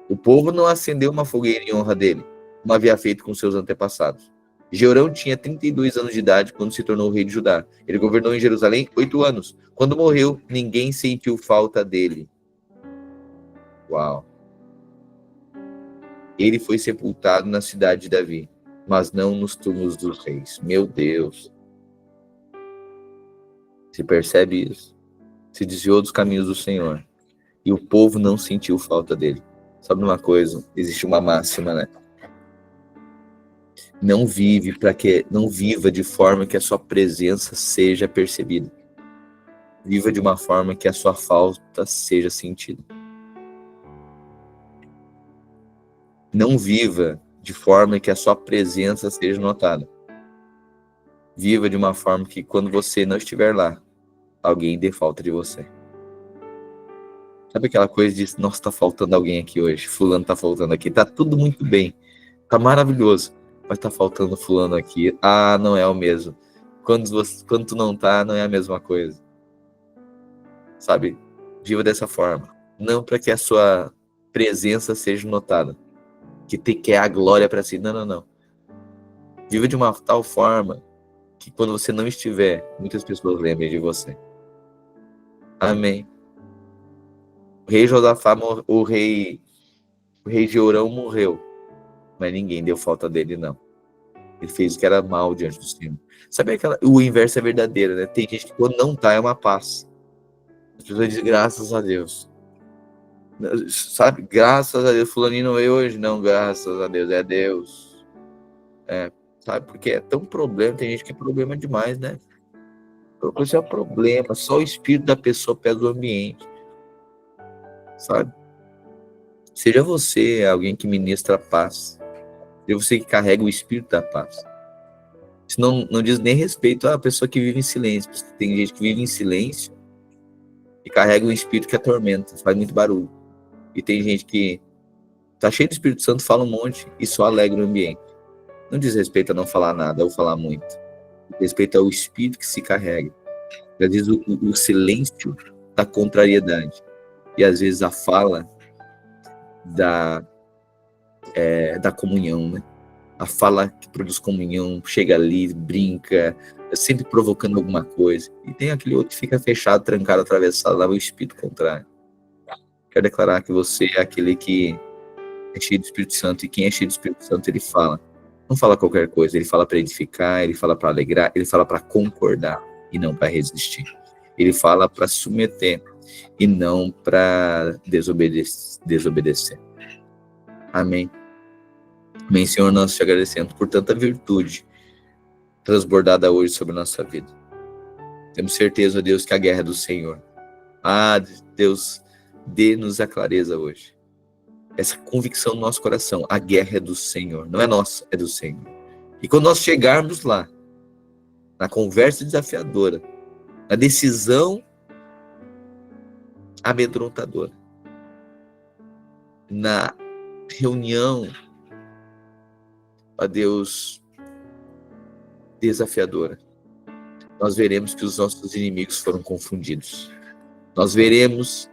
O povo não acendeu uma fogueira em honra dele, como havia feito com seus antepassados. Jeorão tinha 32 anos de idade quando se tornou rei de Judá. Ele governou em Jerusalém 8 anos. Quando morreu, ninguém sentiu falta dele. Uau! Ele foi sepultado na cidade de Davi, mas não nos túmulos dos reis. Meu Deus! Se percebe isso? Se desviou dos caminhos do Senhor. E o povo não sentiu falta dele. Sabe uma coisa? Existe uma máxima, né? Não viva de forma que a sua presença seja percebida. Viva de uma forma que a sua falta seja sentida. Não viva de forma que a sua presença seja notada. Viva de uma forma que quando você não estiver lá, alguém dê falta de você. Sabe aquela coisa de, nossa, tá faltando alguém aqui hoje, fulano tá faltando aqui, tá tudo muito bem, tá maravilhoso, mas tá faltando fulano aqui, não é o mesmo. Quando tu não tá, não é a mesma coisa. Sabe? Viva dessa forma. Não para que a sua presença seja notada, que quer a glória para si. Não, não, não. Viva de uma tal forma que quando você não estiver, muitas pessoas lembrem de você. Amém. O rei Josafá, o rei Jeorão morreu, mas ninguém deu falta dele, não. Ele fez o que era mal diante do Senhor. Sabe o inverso é verdadeiro, né? Tem gente que quando não tá é uma paz. As pessoas dizem, graças a Deus. Sabe? Graças a Deus. Fulaninho não veio hoje? Não, graças a Deus. É Deus. Sabe? Porque é tão problema. Tem gente que é problema demais, né? Isso é um problema. Só o espírito da pessoa pega o ambiente. Sabe? Seja você alguém que ministra a paz. Seja você que carrega o espírito da paz. Isso não diz nem respeito à pessoa que vive em silêncio. Tem gente que vive em silêncio e carrega um espírito que atormenta, faz muito barulho. E tem gente que tá cheio do Espírito Santo, fala um monte e só alegra o ambiente. Não diz respeito a não falar nada ou falar muito. Diz respeito ao espírito que se carrega. Às vezes o silêncio da contrariedade. E às vezes a fala da comunhão, né? A fala que produz comunhão, chega ali, brinca, sempre provocando alguma coisa. E tem aquele outro que fica fechado, trancado, atravessado, lá o espírito contrário. Quero declarar que você é aquele que é cheio do Espírito Santo, e quem é cheio do Espírito Santo, ele fala. Não fala qualquer coisa, ele fala para edificar, ele fala para alegrar, ele fala para concordar e não para resistir. Ele fala para submeter e não para desobedecer. Amém. Amém, Senhor, nós te agradecemos por tanta virtude transbordada hoje sobre a nossa vida. Temos certeza, Deus, que a guerra é do Senhor. Deus, dê-nos a clareza hoje. Essa convicção no nosso coração. A guerra é do Senhor. Não é nossa, é do Senhor. E quando nós chegarmos lá, na conversa desafiadora, na decisão amedrontadora, na reunião, ó Deus, desafiadora, nós veremos que os nossos inimigos foram confundidos. Nós veremos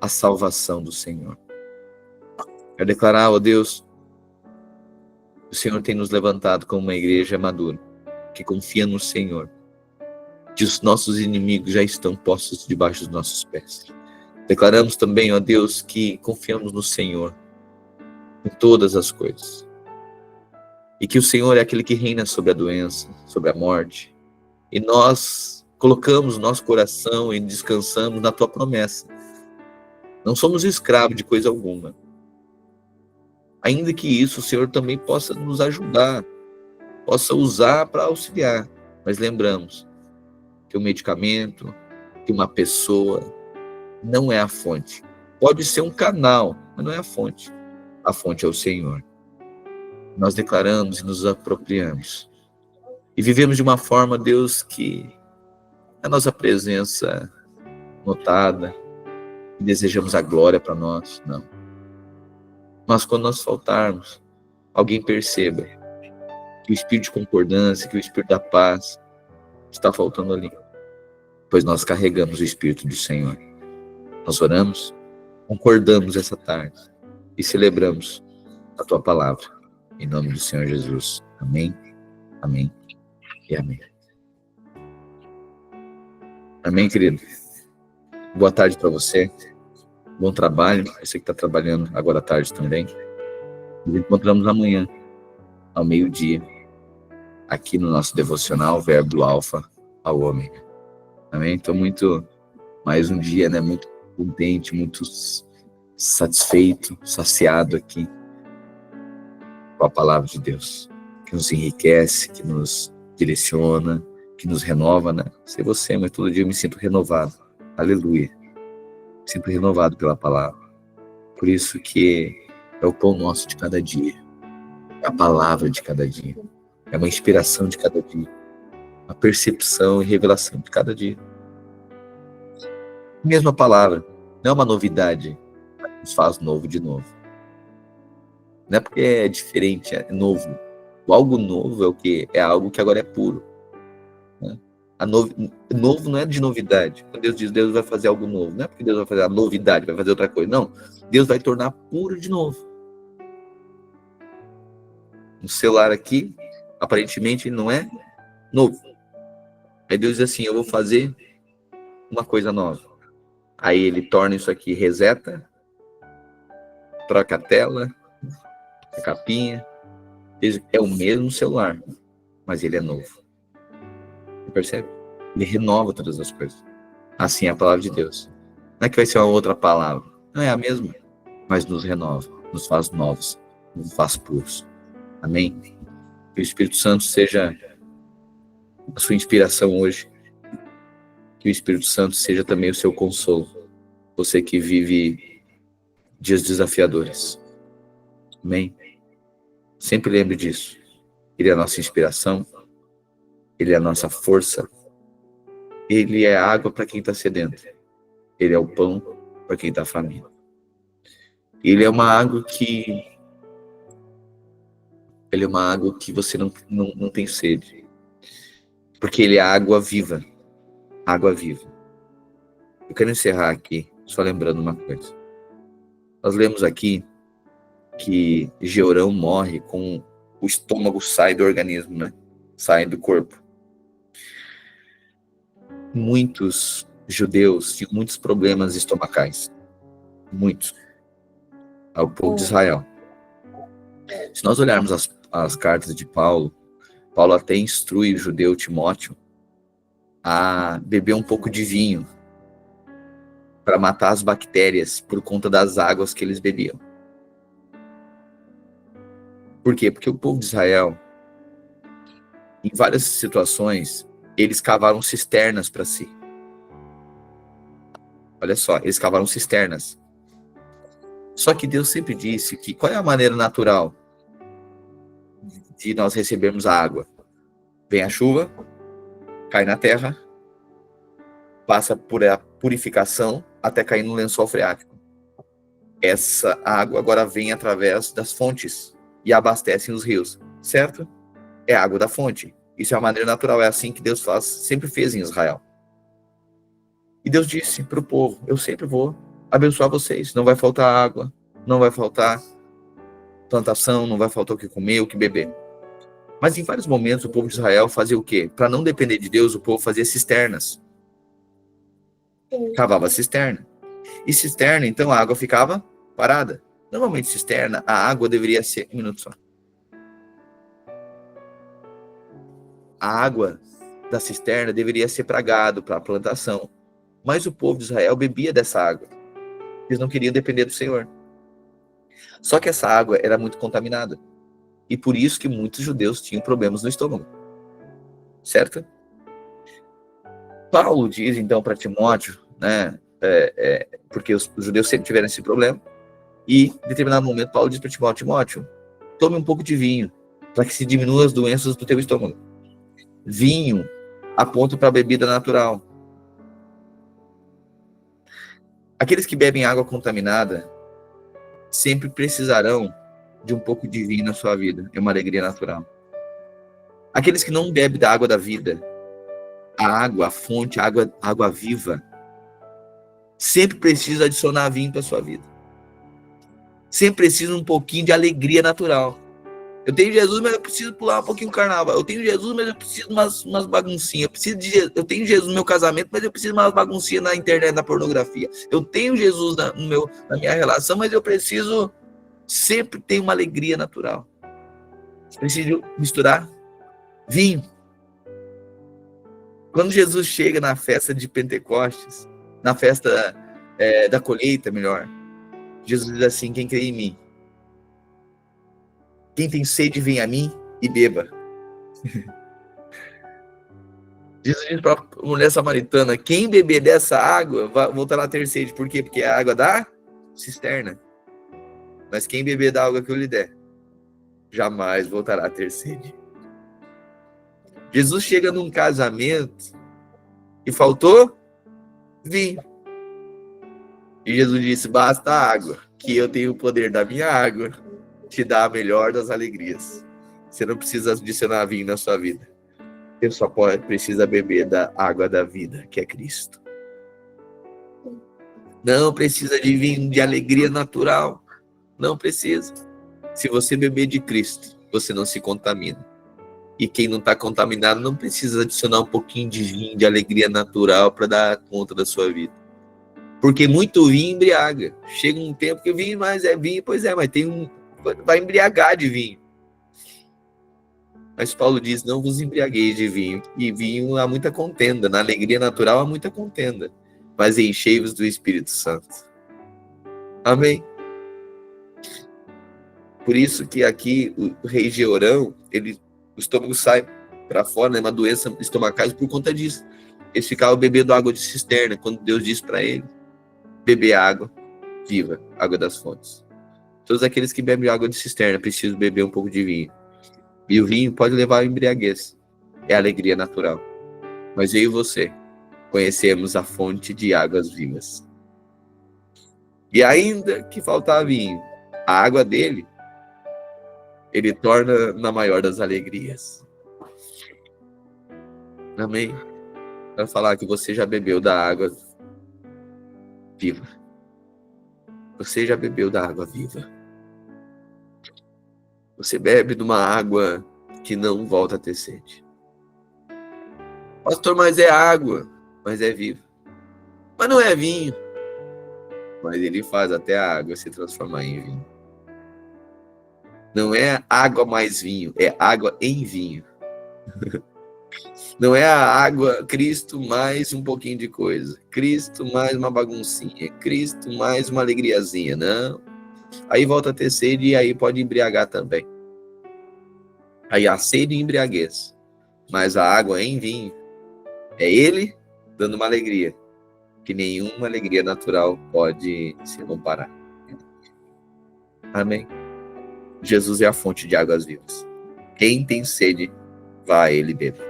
a salvação do Senhor. Quero declarar, ó Deus, o Senhor tem nos levantado como uma igreja madura, que confia no Senhor, que os nossos inimigos já estão postos debaixo dos nossos pés. Declaramos também, ó Deus, que confiamos no Senhor em todas as coisas. E que o Senhor é aquele que reina sobre a doença, sobre a morte. E nós colocamos nosso coração e descansamos na tua promessa. Não somos escravos de coisa alguma. Ainda que isso o Senhor também possa nos ajudar, possa usar para auxiliar. Mas lembramos que o medicamento, que uma pessoa não é a fonte. Pode ser um canal, mas não é a fonte. A fonte é o Senhor. Nós declaramos e nos apropriamos. E vivemos de uma forma, Deus, que a nossa presença notada, e desejamos a glória para nós, não. Mas quando nós faltarmos, alguém perceba que o espírito de concordância, que o espírito da paz está faltando ali. Pois nós carregamos o Espírito do Senhor. Nós oramos, concordamos essa tarde e celebramos a tua palavra. Em nome do Senhor Jesus. Amém, amém e amém. Amém, querido? Boa tarde para você. Bom trabalho. Você que está trabalhando agora à tarde também. Nos encontramos amanhã, ao meio-dia, aqui no nosso devocional, Verbo do Alfa ao Ômega. Amém? Estou mais um dia, né? Muito contente, muito satisfeito, saciado aqui com a palavra de Deus, que nos enriquece, que nos direciona, que nos renova, né? Sei você, mas todo dia eu me sinto renovado. Aleluia. Me sinto renovado pela palavra. Por isso que é o pão nosso de cada dia. É a palavra de cada dia. É uma inspiração de cada dia. Uma percepção e revelação de cada dia. Mesma palavra. Não é uma novidade. Nos faz novo de novo. Não é porque é diferente, é novo. O algo novo é o quê? É algo que agora é puro. Né? Novo não é de novidade. Quando Deus diz Deus vai fazer algo novo, não é porque Deus vai fazer a novidade, vai fazer outra coisa. Não, Deus vai tornar puro de novo. Um celular aqui, aparentemente, não é novo. Aí Deus diz assim, eu vou fazer uma coisa nova. Aí ele torna isso aqui, reseta, troca a tela, a capinha. É o mesmo celular, mas ele é novo. Você percebe? Ele renova todas as coisas. Assim é a palavra de Deus. Não é que vai ser uma outra palavra. Não é a mesma, mas nos renova, nos faz novos, nos faz puros. Amém? Que o Espírito Santo seja a sua inspiração hoje. Que o Espírito Santo seja também o seu consolo. Você que vive dias desafiadores. Amém? Sempre lembre disso. Ele é a nossa inspiração. Ele é a nossa força. Ele é a água para quem está sedento. Ele é o pão para quem está faminto. Ele é uma água que você não tem sede. Porque ele é água viva. Água viva. Eu quero encerrar aqui, só lembrando uma coisa. Nós lemos aqui que Georão morre com o estômago sai do organismo, né? Sai do corpo. Muitos judeus tinham muitos problemas estomacais. Muitos. Ao povo de Israel. Se nós olharmos as cartas de Paulo, Paulo até instrui o judeu Timóteo a beber um pouco de vinho para matar as bactérias por conta das águas que eles bebiam. Por quê? Porque o povo de Israel, em várias situações, eles cavaram cisternas para si. Olha só, eles cavaram cisternas. Só que Deus sempre disse que qual é a maneira natural de nós recebermos a água? Vem a chuva, cai na terra, passa por a purificação até cair no lençol freático. Essa água agora vem através das fontes e abastecem os rios, certo? É a água da fonte. Isso é a maneira natural, é assim que Deus faz, sempre fez em Israel. E Deus disse para o povo, eu sempre vou abençoar vocês, não vai faltar água, não vai faltar plantação, não vai faltar o que comer, o que beber. Mas em vários momentos o povo de Israel fazia o quê? Para não depender de Deus, o povo fazia cisternas. Cavava cisterna. E cisterna, então, a água ficava parada. Normalmente cisterna, a água deveria ser... Um minuto só. A água da cisterna deveria ser para gado, para plantação. Mas o povo de Israel bebia dessa água. Eles não queriam depender do Senhor. Só que essa água era muito contaminada. E por isso que muitos judeus tinham problemas no estômago. Certo? Paulo diz, então, para Timóteo, né, porque os judeus sempre tiveram esse problema, e em determinado momento Paulo diz para Timóteo, tome um pouco de vinho, para que se diminuam as doenças do teu estômago. Vinho aponta para a bebida natural. Aqueles que bebem água contaminada sempre precisarão de um pouco de vinho na sua vida. É uma alegria natural. Aqueles que não bebem da água da vida, a água, a fonte, a água viva, sempre precisa adicionar vinho para a sua vida. Sempre precisa um pouquinho de alegria natural. Eu tenho Jesus, mas eu preciso pular um pouquinho o carnaval. Eu tenho Jesus, mas eu preciso umas baguncinhas. Eu tenho Jesus no meu casamento, mas eu preciso umas baguncinhas na internet, na pornografia. Eu tenho Jesus na minha relação, mas eu preciso sempre ter uma alegria natural. Preciso misturar vinho. Quando Jesus chega na festa de Pentecostes, na festa da colheita, melhor, Jesus diz assim, quem crê em mim? Quem tem sede, vem a mim e beba. Jesus diz para a mulher samaritana, quem beber dessa água, voltará a ter sede. Por quê? Porque é a água da cisterna. Mas quem beber da água que eu lhe der, jamais voltará a ter sede. Jesus chega num casamento e faltou vinho. E Jesus disse, basta água, que eu tenho o poder da minha água, te dá a melhor das alegrias. Você não precisa adicionar vinho na sua vida. Você só precisa beber da água da vida, que é Cristo. Não precisa de vinho de alegria natural. Não precisa. Se você beber de Cristo, você não se contamina. E quem não está contaminado não precisa adicionar um pouquinho de vinho de alegria natural para dar conta da sua vida. Porque muito vinho embriaga. Chega um tempo que vinho, mas é vinho, pois é, mas vai embriagar de vinho. Mas Paulo diz, não vos embriagueis de vinho. E vinho há muita contenda. Na alegria natural há muita contenda. Mas enchei-vos do Espírito Santo. Amém? Por isso que aqui o rei Jeorão, o estômago sai para fora, né, uma doença estomacal por conta disso. Eles ficavam bebendo água de cisterna, quando Deus disse para ele, beber água viva, água das fontes. Todos aqueles que bebem água de cisterna precisam beber um pouco de vinho. E o vinho pode levar à embriaguez. É a alegria natural. Mas eu e você conhecemos a fonte de águas vivas. E ainda que faltar vinho, a água dele, ele torna na maior das alegrias. Amém? Para falar que você já bebeu da água viva. Você já bebeu da água viva. Você bebe de uma água que não volta a ter sede. Pastor, mas é água, mas é viva. Mas não é vinho. Mas ele faz até a água se transformar em vinho. Não é água mais vinho, é água em vinho. Não é a água, Cristo mais um pouquinho de coisa. Cristo mais uma baguncinha. Cristo mais uma alegriazinha. Não. Aí volta a ter sede e aí pode embriagar também. Aí há sede e embriaguez. Mas a água em vinho é ele dando uma alegria que nenhuma alegria natural pode se comparar. Amém? Jesus é a fonte de águas vivas. Quem tem sede, vá a ele beber.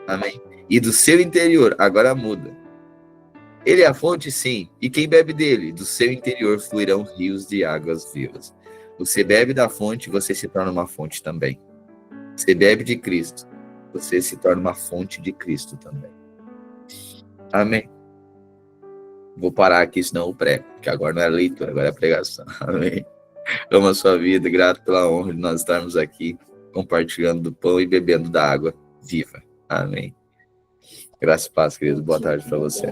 Amém? E do seu interior, agora muda. Ele é a fonte, sim. E quem bebe dele? Do seu interior fluirão rios de águas vivas. Você bebe da fonte, você se torna uma fonte também. Você bebe de Cristo, você se torna uma fonte de Cristo também. Amém? Vou parar aqui, senão eu prego, porque agora não é leitura, agora é pregação. Amém? Amo a sua vida, grato pela honra de nós estarmos aqui, compartilhando do pão e bebendo da água viva. Amém. Graças e paz, querido. Boa tarde para você.